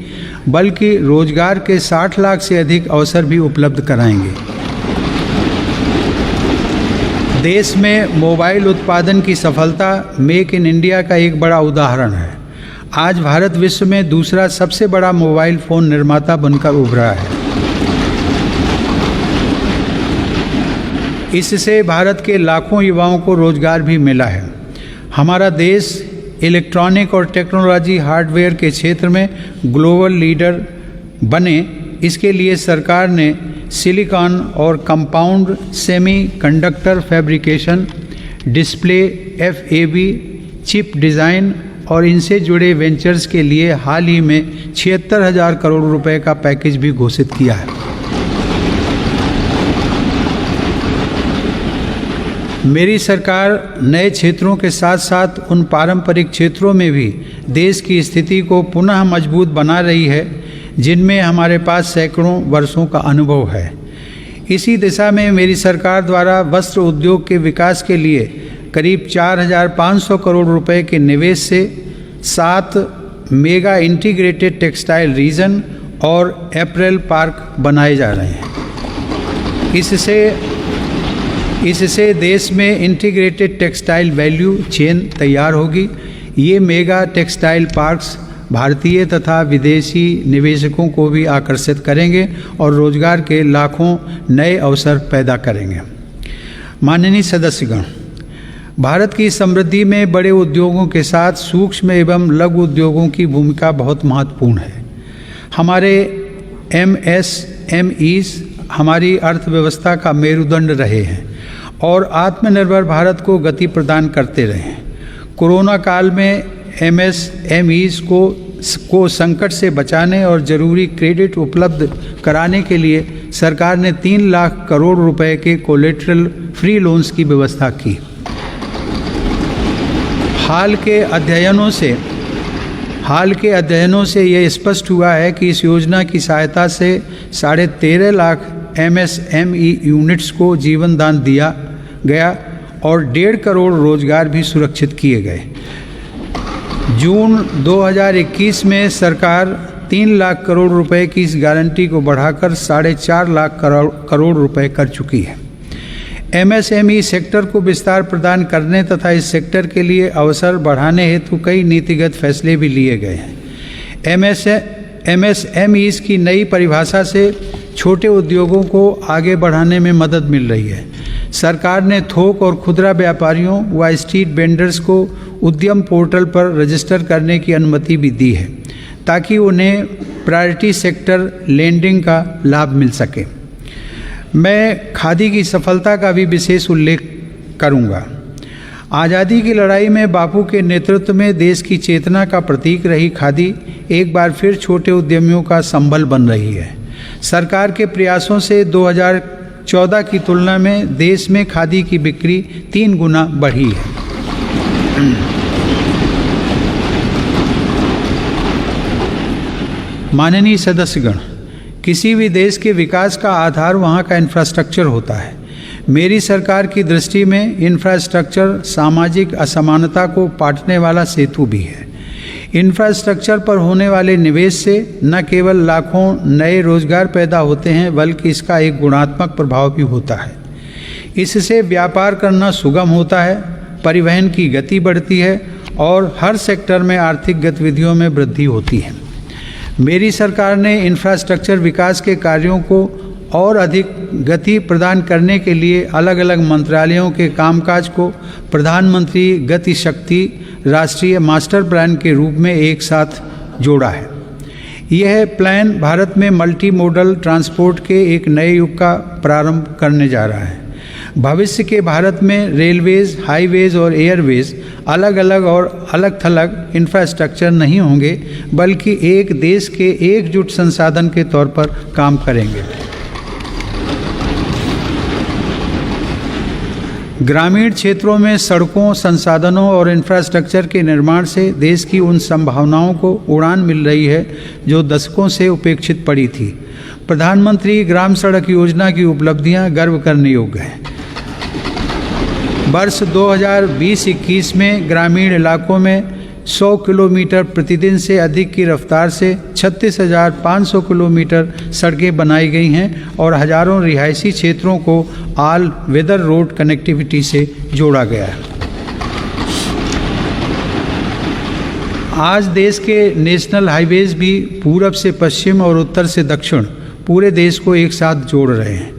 बल्कि रोजगार के 60 लाख से अधिक अवसर भी उपलब्ध कराएंगे। देश में मोबाइल उत्पादन की सफलता मेक इन इंडिया का एक बड़ा उदाहरण है। आज भारत विश्व में दूसरा सबसे बड़ा मोबाइल फ़ोन निर्माता बनकर उभरा है। इससे भारत के लाखों युवाओं को रोजगार भी मिला है। हमारा देश इलेक्ट्रॉनिक और टेक्नोलॉजी हार्डवेयर के क्षेत्र में ग्लोबल लीडर बने, इसके लिए सरकार ने सिलिकॉन और compound semiconductor fabrication, display, FAB, chip design और इनसे जुड़े वेंचर्स के लिए हाल ही में 76,000 करोड़ रुपए का पैकेज भी घोषित किया है। मेरी सरकार नए क्षेत्रों के साथ साथ उन पारंपरिक क्षेत्रों में भी देश की स्थिति को पुनः मजबूत बना रही है जिनमें हमारे पास सैकड़ों वर्षों का अनुभव है। इसी दिशा में मेरी सरकार द्वारा वस्त्र उद्योग के विकास के लिए करीब 4,500 करोड़ रुपए के निवेश से 7 मेगा इंटीग्रेटेड टेक्सटाइल रीजन और अपैरल पार्क बनाए जा रहे हैं। इससे देश में इंटीग्रेटेड टेक्सटाइल वैल्यू चेन तैयार होगी। ये मेगा टेक्सटाइल पार्क्स भारतीय तथा विदेशी निवेशकों को भी आकर्षित करेंगे और रोजगार के लाखों नए अवसर पैदा करेंगे। माननीय सदस्यगण, भारत की समृद्धि में बड़े उद्योगों के साथ सूक्ष्म एवं लघु उद्योगों की भूमिका बहुत महत्वपूर्ण है। हमारे MSMEs हमारी अर्थव्यवस्था का मेरुदंड रहे हैं और आत्मनिर्भर भारत को गति प्रदान करते रहे हैं। कोरोना काल में MSMEs को संकट से बचाने और ज़रूरी क्रेडिट उपलब्ध कराने के लिए सरकार ने 3 लाख करोड़ रुपए के कोलेटरल फ्री लोन्स की व्यवस्था की। हाल के अध्ययनों से यह स्पष्ट हुआ है कि इस योजना की सहायता से 13.5 लाख MSME यूनिट्स को जीवन दान दिया गया और 1.5 करोड़ रोजगार भी सुरक्षित किए गए। जून 2021 में सरकार 3 लाख करोड़ रुपए की इस गारंटी को बढ़ाकर 4.5 लाख करोड़ रुपए कर चुकी है। MSME सेक्टर को विस्तार प्रदान करने तथा इस सेक्टर के लिए अवसर बढ़ाने हेतु कई नीतिगत फैसले भी लिए गए हैं। MSMEs की नई परिभाषा से छोटे उद्योगों को आगे बढ़ाने में मदद मिल रही है। सरकार ने थोक और खुदरा व्यापारियों व स्ट्रीट वेंडर्स को उद्यम पोर्टल पर रजिस्टर करने की अनुमति भी दी है ताकि उन्हें प्रायोरिटी सेक्टर लेंडिंग का लाभ मिल सके। मैं खादी की सफलता का भी विशेष उल्लेख करूंगा। आज़ादी की लड़ाई में बापू के नेतृत्व में देश की चेतना का प्रतीक रही खादी एक बार फिर छोटे उद्यमियों का संबल बन रही है। सरकार के प्रयासों से 2014 की तुलना में देश में खादी की बिक्री 3 गुना बढ़ी है। माननीय सदस्यगण, किसी भी देश के विकास का आधार वहाँ का इंफ्रास्ट्रक्चर होता है। मेरी सरकार की दृष्टि में इंफ्रास्ट्रक्चर सामाजिक असमानता को पाटने वाला सेतु भी है। इंफ्रास्ट्रक्चर पर होने वाले निवेश से न केवल लाखों नए रोजगार पैदा होते हैं बल्कि इसका एक गुणात्मक प्रभाव भी होता है। इससे व्यापार करना सुगम होता है, परिवहन की गति बढ़ती है और हर सेक्टर में आर्थिक गतिविधियों में वृद्धि होती है। मेरी सरकार ने इंफ्रास्ट्रक्चर विकास के कार्यों को और अधिक गति प्रदान करने के लिए अलग अलग मंत्रालयों के कामकाज को प्रधानमंत्री गति शक्ति राष्ट्रीय मास्टर प्लान के रूप में एक साथ जोड़ा है। यह प्लान भारत में मल्टी मॉडल ट्रांसपोर्ट के एक नए युग का प्रारंभ करने जा रहा है। भविष्य के भारत में रेलवेज, हाईवेज और एयरवेज अलग अलग और अलग थलग इंफ्रास्ट्रक्चर नहीं होंगे बल्कि एक देश के एकजुट संसाधन के तौर पर काम करेंगे। ग्रामीण क्षेत्रों में सड़कों, संसाधनों और इंफ्रास्ट्रक्चर के निर्माण से देश की उन संभावनाओं को उड़ान मिल रही है जो दशकों से उपेक्षित पड़ी थी। प्रधानमंत्री ग्राम सड़क योजना की उपलब्धियां गर्व करने योग्य हैं। वर्ष 2020-21 में ग्रामीण इलाकों में 100 किलोमीटर प्रतिदिन से अधिक की रफ्तार से 36,500 किलोमीटर सड़कें बनाई गई हैं और हजारों रिहायशी क्षेत्रों को ऑल वेदर रोड कनेक्टिविटी से जोड़ा गया है। आज देश के नेशनल हाईवेज भी पूरब से पश्चिम और उत्तर से दक्षिण पूरे देश को एक साथ जोड़ रहे हैं।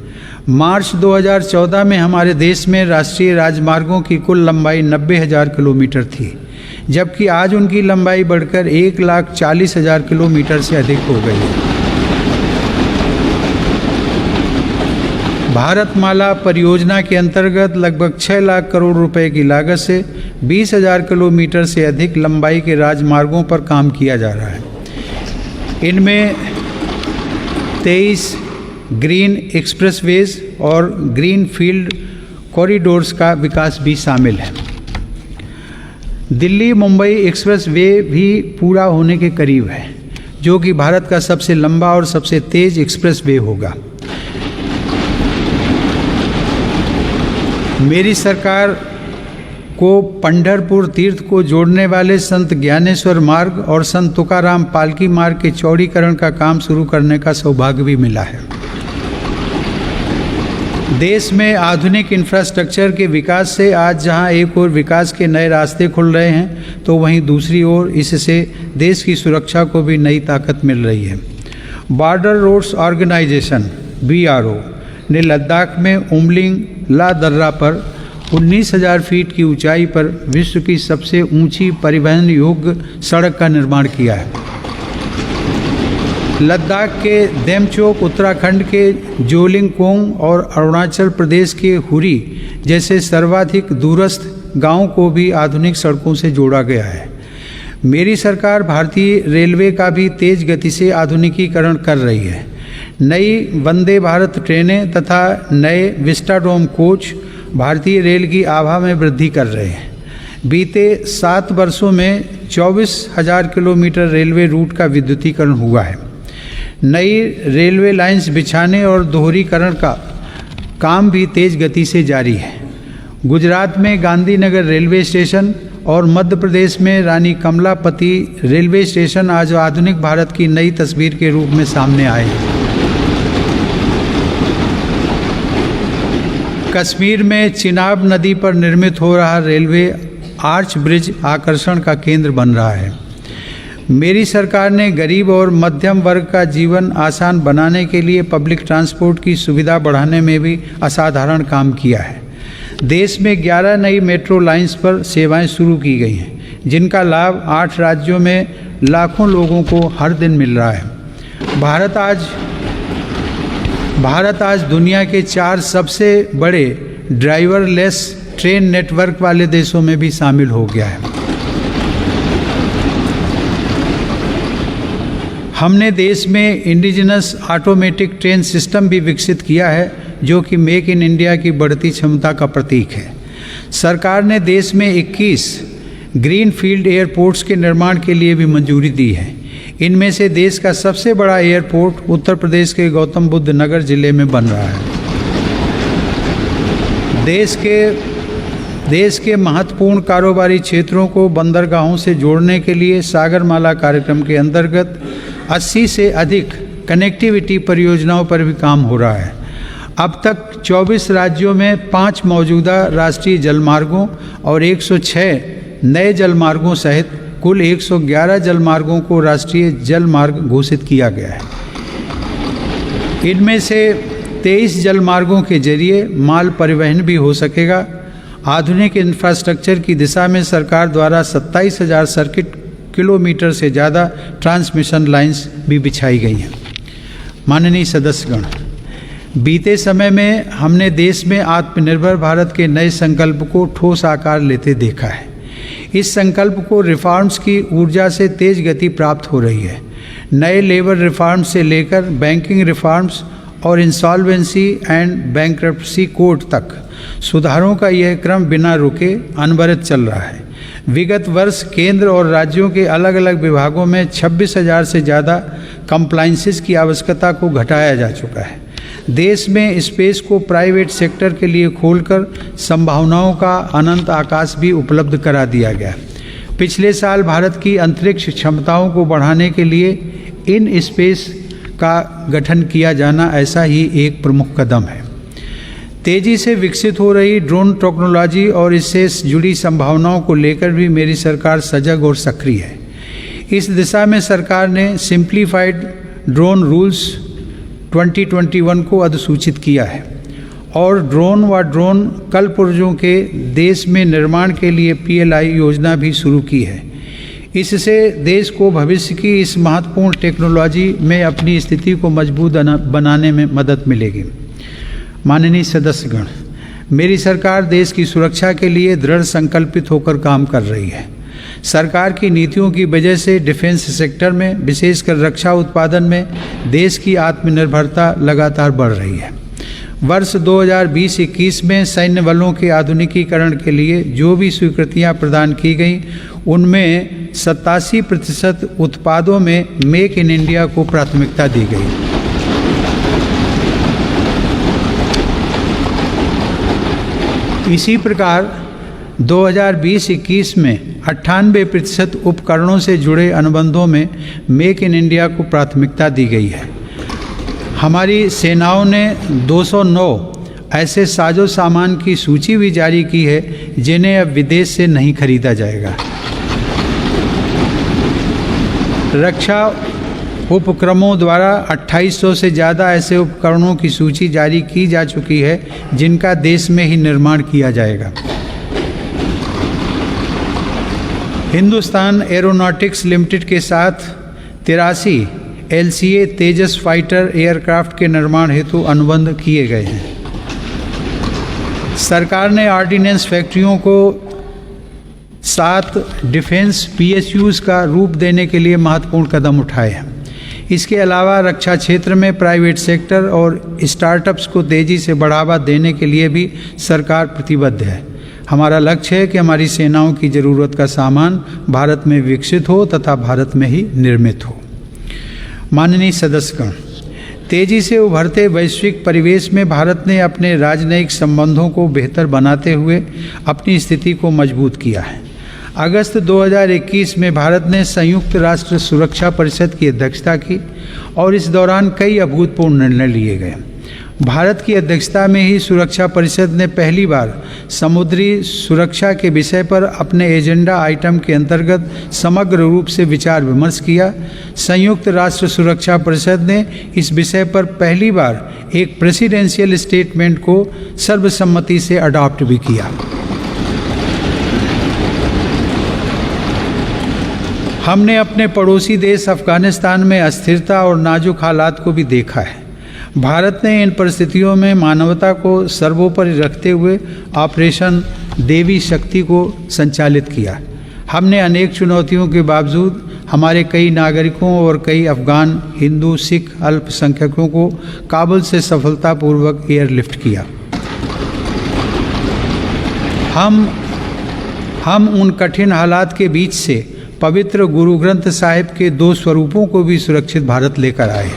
मार्च 2014 में हमारे देश में राष्ट्रीय राजमार्गों की कुल लंबाई 90,000 किलोमीटर थी, जबकि आज उनकी लंबाई बढ़कर 1,40,000 किलोमीटर से अधिक हो गई है। भारतमाला परियोजना के अंतर्गत लगभग 6 लाख करोड़ रुपए की लागत से 20,000 किलोमीटर से अधिक लंबाई के राजमार्गों पर काम किया जा रहा है। इनमें 23 ग्रीन एक्सप्रेसवेज और ग्रीन फील्ड कॉरिडोर्स का विकास भी शामिल है। दिल्ली मुंबई एक्सप्रेस वे भी पूरा होने के करीब है, जो कि भारत का सबसे लंबा और सबसे तेज एक्सप्रेस वे होगा। मेरी सरकार को पंढरपुर तीर्थ को जोड़ने वाले संत ज्ञानेश्वर मार्ग और संत तुकाराम पालकी मार्ग के चौड़ीकरण का काम शुरू करने का सौभाग्य भी मिला है। देश में आधुनिक इंफ्रास्ट्रक्चर के विकास से आज जहां एक ओर विकास के नए रास्ते खुल रहे हैं, तो वहीं दूसरी ओर इससे देश की सुरक्षा को भी नई ताकत मिल रही है। बॉर्डर रोड्स ऑर्गेनाइजेशन BRO ने लद्दाख में उमलिंग ला दर्रा पर 19,000 फीट की ऊंचाई पर विश्व की सबसे ऊंची परिवहन योग्य सड़क का निर्माण किया है। लद्दाख के देमचोक, उत्तराखंड के जोलिंगकोंग और अरुणाचल प्रदेश के हुरी जैसे सर्वाधिक दूरस्थ गांवों को भी आधुनिक सड़कों से जोड़ा गया है। मेरी सरकार भारतीय रेलवे का भी तेज गति से आधुनिकीकरण कर रही है। नई वंदे भारत ट्रेनें तथा नए विस्टाडोम कोच भारतीय रेल की आभा में वृद्धि कर रहे हैं। बीते 7 वर्षों में 24,000 किलोमीटर रेलवे रूट का विद्युतीकरण हुआ है। नई रेलवे लाइंस बिछाने और दोहरीकरण का काम भी तेज गति से जारी है। गुजरात में गांधीनगर रेलवे स्टेशन और मध्य प्रदेश में रानी कमलापति रेलवे स्टेशन आज आधुनिक भारत की नई तस्वीर के रूप में सामने आए हैं। कश्मीर में चिनाब नदी पर निर्मित हो रहा रेलवे आर्च ब्रिज आकर्षण का केंद्र बन रहा है। मेरी सरकार ने गरीब और मध्यम वर्ग का जीवन आसान बनाने के लिए पब्लिक ट्रांसपोर्ट की सुविधा बढ़ाने में भी असाधारण काम किया है। देश में 11 नई मेट्रो लाइंस पर सेवाएं शुरू की गई हैं, जिनका लाभ 8 राज्यों में लाखों लोगों को हर दिन मिल रहा है। भारत आज दुनिया के 4 सबसे बड़े ड्राइवरलेस ट्रेन नेटवर्क वाले देशों में भी शामिल हो गया है। हमने देश में इंडिजिनस ऑटोमेटिक ट्रेन सिस्टम भी विकसित किया है, जो कि मेक इन इंडिया की बढ़ती क्षमता का प्रतीक है। सरकार ने देश में 21 ग्रीन फील्ड एयरपोर्ट्स के निर्माण के लिए भी मंजूरी दी है। इनमें से देश का सबसे बड़ा एयरपोर्ट उत्तर प्रदेश के गौतम बुद्ध नगर जिले में बन रहा है। देश के महत्वपूर्ण कारोबारी क्षेत्रों को बंदरगाहों से जोड़ने के लिए सागरमाला कार्यक्रम के अंतर्गत 80 से अधिक कनेक्टिविटी परियोजनाओं पर भी काम हो रहा है। अब तक 24 राज्यों में 5 मौजूदा राष्ट्रीय जलमार्गों और 106 नए जलमार्गों सहित कुल 111 जलमार्गों को राष्ट्रीय जलमार्ग घोषित किया गया है। इनमें से 23 जलमार्गों के जरिए माल परिवहन भी हो सकेगा। आधुनिक इंफ्रास्ट्रक्चर की दिशा में सरकार द्वारा 27,000 सर्किट किलोमीटर से ज़्यादा ट्रांसमिशन लाइंस भी बिछाई गई हैं। माननीय सदस्यगण, बीते समय में हमने देश में आत्मनिर्भर भारत के नए संकल्प को ठोस आकार लेते देखा है। इस संकल्प को रिफॉर्म्स की ऊर्जा से तेज गति प्राप्त हो रही है। नए लेबर रिफॉर्म्स से लेकर बैंकिंग रिफॉर्म्स और इंसॉल्वेंसी एंड बैंक्रप्सी कोड तक सुधारों का यह क्रम बिना रुके अनवरत चल रहा है। विगत वर्ष केंद्र और राज्यों के अलग अलग विभागों में 26,000 से ज़्यादा कंप्लायंसेस की आवश्यकता को घटाया जा चुका है। देश में स्पेस को प्राइवेट सेक्टर के लिए खोलकर संभावनाओं का अनंत आकाश भी उपलब्ध करा दिया गया। पिछले साल भारत की अंतरिक्ष क्षमताओं को बढ़ाने के लिए इन स्पेस का गठन किया जाना ऐसा ही एक प्रमुख कदम है। तेजी से विकसित हो रही ड्रोन टेक्नोलॉजी और इससे जुड़ी संभावनाओं को लेकर भी मेरी सरकार सजग और सक्रिय है। इस दिशा में सरकार ने सिंप्लीफाइड ड्रोन रूल्स 2021 को अधिसूचित किया है। और ड्रोन व ड्रोन कलपुर्जों के देश में निर्माण के लिए PLI योजना भी शुरू की है। इससे देश को भविष्य की इस महत्वपूर्ण टेक्नोलॉजी में अपनी स्थिति को मजबूत बनाने में मदद मिलेगी। माननीय सदस्यगण, मेरी सरकार देश की सुरक्षा के लिए दृढ़ संकल्पित होकर काम कर रही है। सरकार की नीतियों की वजह से डिफेंस सेक्टर में, विशेषकर रक्षा उत्पादन में, देश की आत्मनिर्भरता लगातार बढ़ रही है। वर्ष 2020-21 में सैन्य बलों के आधुनिकीकरण के लिए जो भी स्वीकृतियां प्रदान की गईं, उनमें 87% उत्पादों में मेक इन इंडिया को प्राथमिकता दी गई। इसी प्रकार 2020-21 में 98% उपकरणों से जुड़े अनुबंधों में मेक इन इंडिया को प्राथमिकता दी गई है। हमारी सेनाओं ने 209 ऐसे साजो सामान की सूची भी जारी की है जिन्हें अब विदेश से नहीं खरीदा जाएगा। रक्षा उपक्रमों द्वारा 2800 से ज़्यादा ऐसे उपकरणों की सूची जारी की जा चुकी है जिनका देश में ही निर्माण किया जाएगा। हिंदुस्तान एरोनॉटिक्स लिमिटेड के साथ 83 LCA तेजस फाइटर एयरक्राफ्ट के निर्माण हेतु अनुबंध किए गए हैं। सरकार ने ऑर्डिनेंस फैक्ट्रियों को 7 डिफेंस PSUs का रूप देने के लिए महत्वपूर्ण कदम उठाए हैं। इसके अलावा रक्षा क्षेत्र में प्राइवेट सेक्टर और स्टार्टअप्स को तेज़ी से बढ़ावा देने के लिए भी सरकार प्रतिबद्ध है। हमारा लक्ष्य है कि हमारी सेनाओं की ज़रूरत का सामान भारत में विकसित हो तथा भारत में ही निर्मित हो। माननीय सदस्यगण, तेज़ी से उभरते वैश्विक परिवेश में भारत ने अपने राजनयिक संबंधों को बेहतर बनाते हुए अपनी स्थिति को मजबूत किया है। अगस्त 2021 में भारत ने संयुक्त राष्ट्र सुरक्षा परिषद की अध्यक्षता की और इस दौरान कई अभूतपूर्व निर्णय लिए गए। भारत की अध्यक्षता में ही सुरक्षा परिषद ने पहली बार समुद्री सुरक्षा के विषय पर अपने एजेंडा आइटम के अंतर्गत समग्र रूप से विचार विमर्श किया। संयुक्त राष्ट्र सुरक्षा परिषद ने इस विषय पर पहली बार एक प्रेसिडेंशियल स्टेटमेंट को सर्वसम्मति से अडॉप्ट भी किया। हमने अपने पड़ोसी देश अफगानिस्तान में अस्थिरता और नाजुक हालात को भी देखा है। भारत ने इन परिस्थितियों में मानवता को सर्वोपरि रखते हुए ऑपरेशन देवी शक्ति को संचालित किया। हमने अनेक चुनौतियों के बावजूद हमारे कई नागरिकों और कई अफगान हिंदू सिख अल्पसंख्यकों को काबुल से सफलतापूर्वक एयरलिफ्ट किया। हम उन कठिन हालात के बीच से पवित्र गुरु ग्रंथ साहिब के 2 स्वरूपों को भी सुरक्षित भारत लेकर आए।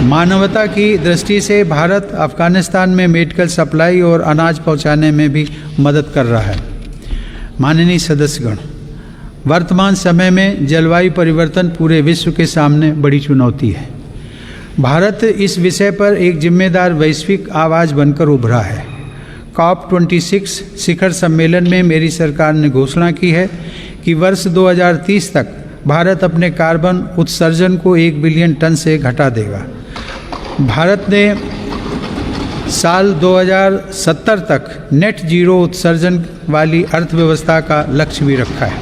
मानवता की दृष्टि से भारत अफगानिस्तान में मेडिकल सप्लाई और अनाज पहुंचाने में भी मदद कर रहा है। माननीय सदस्यगण, वर्तमान समय में जलवायु परिवर्तन पूरे विश्व के सामने बड़ी चुनौती है। भारत इस विषय पर एक जिम्मेदार वैश्विक आवाज़ बनकर उभरा है। COP26 शिखर सम्मेलन में मेरी सरकार ने घोषणा की है कि वर्ष 2030 तक भारत अपने कार्बन उत्सर्जन को 1 बिलियन टन से घटा देगा। भारत ने साल 2070 तक नेट जीरो उत्सर्जन वाली अर्थव्यवस्था का लक्ष्य भी रखा है।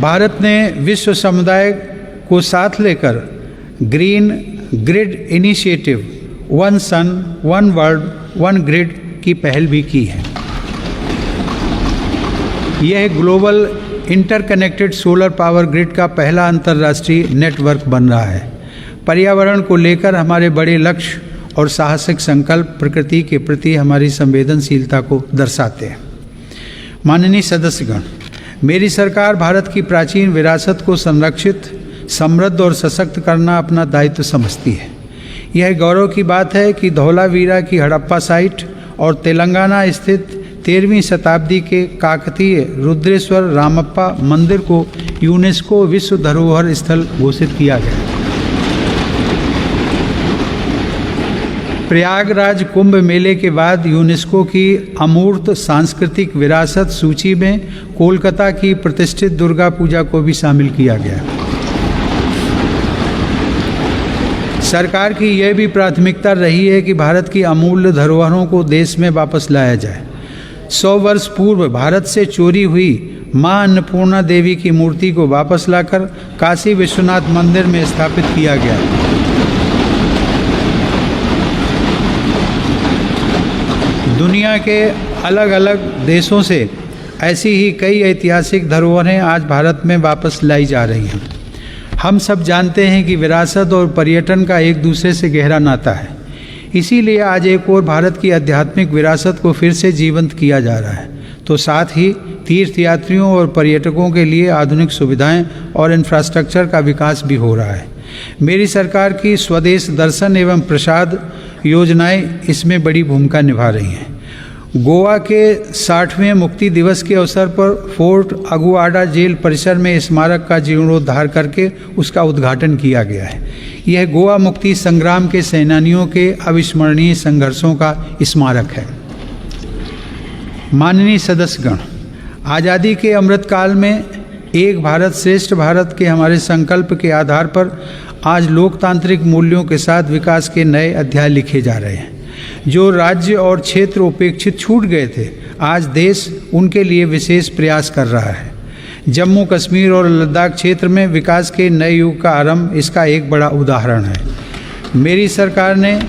भारत ने विश्व समुदाय को साथ लेकर green grid initiative, one sun one world one grid की पहल भी की है। यह global interconnected solar power grid का पहला अंतर्राष्ट्रीय नेटवर्क बन रहा है। पर्यावरण को लेकर हमारे बड़े लक्ष्य और साहसिक संकल्प प्रकृति के प्रति हमारी संवेदनशीलता को दर्शाते हैं। माननीय सदस्यगण, मेरी सरकार भारत की प्राचीन विरासत को संरक्षित, समृद्ध और सशक्त करना अपना दायित्व समझती है। यह गौरव की बात है कि धौलावीरा की हड़प्पा साइट और तेलंगाना स्थित 13वीं शताब्दी के काकतीय रुद्रेश्वर रामप्पा मंदिर को यूनेस्को विश्व धरोहर स्थल घोषित किया गया। प्रयागराज कुंभ मेले के बाद यूनेस्को की अमूर्त सांस्कृतिक विरासत सूची में कोलकाता की प्रतिष्ठित दुर्गा पूजा को भी शामिल किया गया। सरकार की यह भी प्राथमिकता रही है कि भारत की अमूल्य धरोहरों को देश में वापस लाया जाए। 100 वर्ष पूर्व भारत से चोरी हुई मां अन्नपूर्णा देवी की मूर्ति को वापस लाकर काशी विश्वनाथ मंदिर में स्थापित किया गया। दुनिया के अलग अलग देशों से ऐसी ही कई ऐतिहासिक धरोहरें आज भारत में वापस लाई जा रही हैं। हम सब जानते हैं कि विरासत और पर्यटन का एक दूसरे से गहरा नाता है। इसीलिए आज एक और भारत की आध्यात्मिक विरासत को फिर से जीवंत किया जा रहा है, तो साथ ही तीर्थयात्रियों और पर्यटकों के लिए आधुनिक सुविधाएं और इंफ्रास्ट्रक्चर का विकास भी हो रहा है। मेरी सरकार की स्वदेश दर्शन एवं प्रसाद योजनाएं इसमें बड़ी भूमिका निभा रही हैं। गोवा के 60वें मुक्ति दिवस के अवसर पर फोर्ट अगुआडा जेल परिसर में स्मारक का जीर्णोद्धार करके उसका उद्घाटन किया गया है। यह गोवा मुक्ति संग्राम के सेनानियों के अविस्मरणीय संघर्षों का स्मारक है। माननीय सदस्यगण, आज़ादी के अमृतकाल में एक भारत श्रेष्ठ भारत के हमारे संकल्प के आधार पर आज लोकतांत्रिक मूल्यों के साथ विकास के नए अध्याय लिखे जा रहे हैं। जो राज्य और क्षेत्र उपेक्षित छूट गए थे, आज देश उनके लिए विशेष प्रयास कर रहा है। जम्मू कश्मीर और लद्दाख क्षेत्र में विकास के नए युग का आरंभ इसका एक बड़ा उदाहरण है। मेरी सरकार ने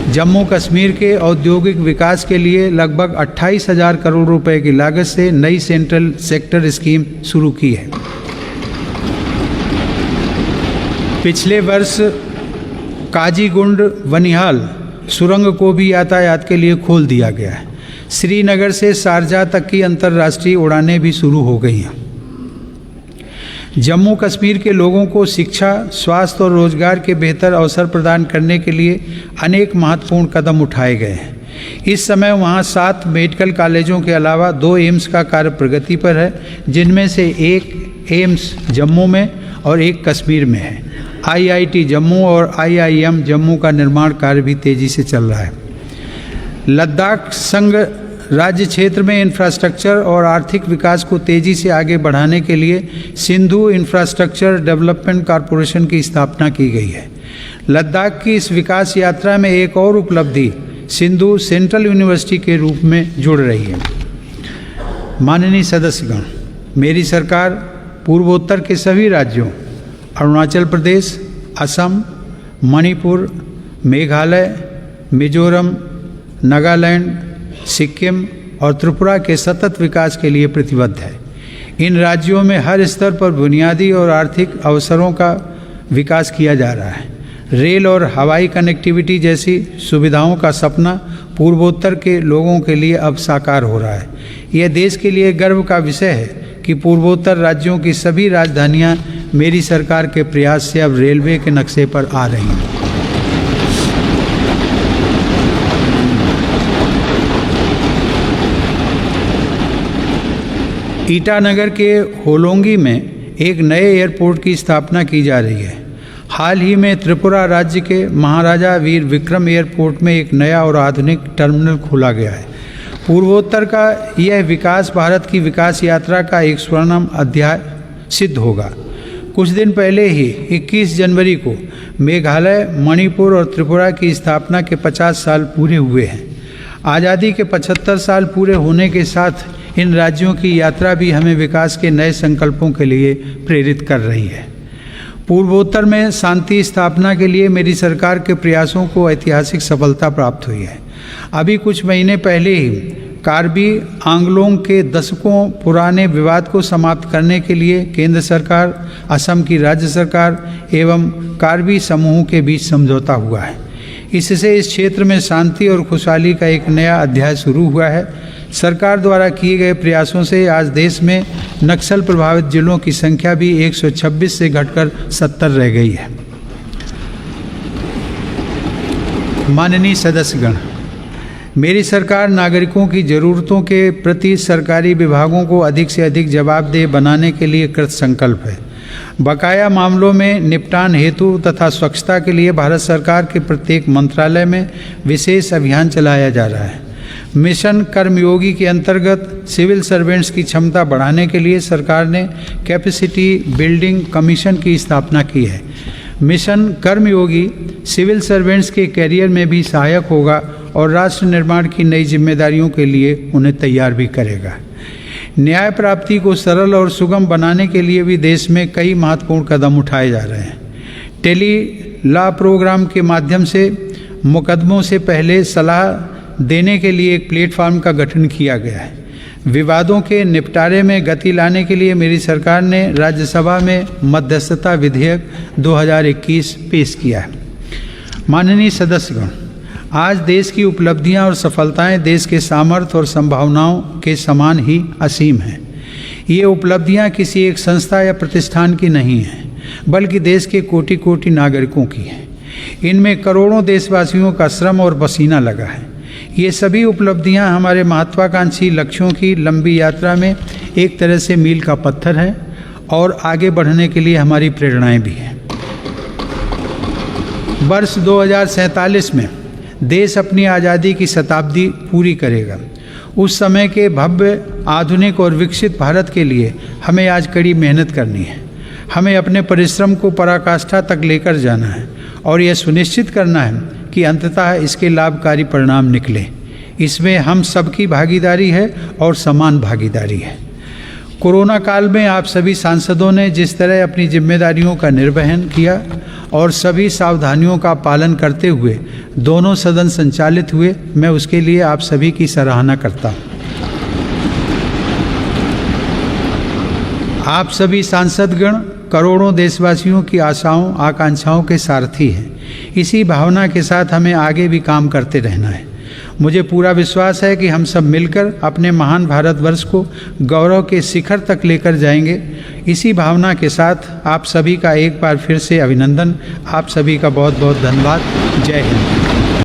जम्मू कश्मीर के औद्योगिक विकास के लिए लगभग 28,000 करोड़ रुपए की लागत से नई सेंट्रल सेक्टर स्कीम शुरू की है। पिछले वर्ष काजीगुंड बनिहाल सुरंग को भी यातायात के लिए खोल दिया गया है। श्रीनगर से शारजाह तक की अंतर्राष्ट्रीय उड़ानें भी शुरू हो गई हैं। जम्मू कश्मीर के लोगों को शिक्षा, स्वास्थ्य और रोजगार के बेहतर अवसर प्रदान करने के लिए अनेक महत्वपूर्ण कदम उठाए गए हैं। इस समय वहां 7 मेडिकल कॉलेजों के अलावा 2 एम्स का कार्य प्रगति पर है, जिनमें से एक एम्स जम्मू में और एक कश्मीर में है। IIT जम्मू और IIM जम्मू का निर्माण कार्य भी तेजी से चल रहा है। लद्दाख संघ राज्य क्षेत्र में इंफ्रास्ट्रक्चर और आर्थिक विकास को तेजी से आगे बढ़ाने के लिए सिंधु इंफ्रास्ट्रक्चर डेवलपमेंट कॉरपोरेशन की स्थापना की गई है। लद्दाख की इस विकास यात्रा में एक और उपलब्धि सिंधु सेंट्रल यूनिवर्सिटी के रूप में जुड़ रही है। माननीय सदस्यगण, मेरी सरकार पूर्वोत्तर के सभी राज्यों अरुणाचल प्रदेश, असम, मणिपुर, मेघालय, मिजोरम, नागालैंड, सिक्किम और त्रिपुरा के सतत विकास के लिए प्रतिबद्ध है। इन राज्यों में हर स्तर पर बुनियादी और आर्थिक अवसरों का विकास किया जा रहा है। रेल और हवाई कनेक्टिविटी जैसी सुविधाओं का सपना पूर्वोत्तर के लोगों के लिए अब साकार हो रहा है। यह देश के लिए गर्व का विषय है कि पूर्वोत्तर राज्यों की सभी राजधानियां मेरी सरकार के प्रयास से अब रेलवे के नक्शे पर आ रही हैं। ईटानगर के होलोंगी में एक नए एयरपोर्ट की स्थापना की जा रही है। हाल ही में त्रिपुरा राज्य के महाराजा वीर विक्रम एयरपोर्ट में एक नया और आधुनिक टर्मिनल खोला गया है। पूर्वोत्तर का यह विकास भारत की विकास यात्रा का एक स्वर्णिम अध्याय सिद्ध होगा। कुछ दिन पहले ही 21 जनवरी को मेघालय, मणिपुर और त्रिपुरा की स्थापना के 50 साल पूरे हुए हैं। आज़ादी के 75 साल पूरे होने के साथ इन राज्यों की यात्रा भी हमें विकास के नए संकल्पों के लिए प्रेरित कर रही है। पूर्वोत्तर में शांति स्थापना के लिए मेरी सरकार के प्रयासों को ऐतिहासिक सफलता प्राप्त हुई है। अभी कुछ महीने पहले ही कार्बी आंगलोंग के दशकों पुराने विवाद को समाप्त करने के लिए केंद्र सरकार, असम की राज्य सरकार एवं कार्बी समूह के बीच समझौता हुआ है। इससे इस क्षेत्र में शांति और खुशहाली का एक नया अध्याय शुरू हुआ है। सरकार द्वारा किए गए प्रयासों से आज देश में नक्सल प्रभावित जिलों की संख्या भी 126 से घटकर 70 रह गई है। माननीय सदस्यगण, मेरी सरकार नागरिकों की ज़रूरतों के प्रति सरकारी विभागों को अधिक से अधिक जवाबदेह बनाने के लिए कृत संकल्प है। बकाया मामलों में निपटान हेतु तथा स्वच्छता के लिए भारत सरकार के प्रत्येक मंत्रालय में विशेष अभियान चलाया जा रहा है। मिशन कर्मयोगी के अंतर्गत सिविल सर्वेंट्स की क्षमता बढ़ाने के लिए सरकार ने कैपेसिटी बिल्डिंग कमीशन की स्थापना की है। मिशन कर्मयोगी सिविल सर्वेंट्स के कैरियर में भी सहायक होगा और राष्ट्र निर्माण की नई जिम्मेदारियों के लिए उन्हें तैयार भी करेगा। न्याय प्राप्ति को सरल और सुगम बनाने के लिए भी देश में कई महत्वपूर्ण कदम उठाए जा रहे हैं। टेली लॉ प्रोग्राम के माध्यम से मुकदमों से पहले सलाह देने के लिए एक प्लेटफॉर्म का गठन किया गया है। विवादों के निपटारे में गति लाने के लिए मेरी सरकार ने राज्यसभा में मध्यस्थता विधेयक 2021 पेश किया है। माननीय सदस्यगण, आज देश की उपलब्धियां और सफलताएं देश के सामर्थ्य और संभावनाओं के समान ही असीम हैं। ये उपलब्धियां किसी एक संस्था या प्रतिष्ठान की नहीं हैं, बल्कि देश के कोटि कोटि नागरिकों की हैं। इनमें करोड़ों देशवासियों का श्रम और पसीना लगा है। ये सभी उपलब्धियां हमारे महत्वाकांक्षी लक्ष्यों की लंबी यात्रा में एक तरह से मील का पत्थर है और आगे बढ़ने के लिए हमारी प्रेरणाएं भी हैं। वर्ष 2047 में देश अपनी आज़ादी की शताब्दी पूरी करेगा। उस समय के भव्य, आधुनिक और विकसित भारत के लिए हमें आज कड़ी मेहनत करनी है। हमें अपने परिश्रम को पराकाष्ठा तक लेकर जाना है और यह सुनिश्चित करना है कि अंततः इसके लाभकारी परिणाम निकले। इसमें हम सबकी भागीदारी है और समान भागीदारी है। कोरोना काल में आप सभी सांसदों ने जिस तरह अपनी जिम्मेदारियों का निर्वहन किया और सभी सावधानियों का पालन करते हुए दोनों सदन संचालित हुए, मैं उसके लिए आप सभी की सराहना करता हूँ। आप सभी सांसदगण करोड़ों देशवासियों की आशाओं आकांक्षाओं के सारथी हैं। इसी भावना के साथ हमें आगे भी काम करते रहना है। मुझे पूरा विश्वास है कि हम सब मिलकर अपने महान भारतवर्ष को गौरव के शिखर तक लेकर जाएंगे। इसी भावना के साथ आप सभी का एक बार फिर से अभिनंदन। आप सभी का बहुत बहुत धन्यवाद। जय हिंद।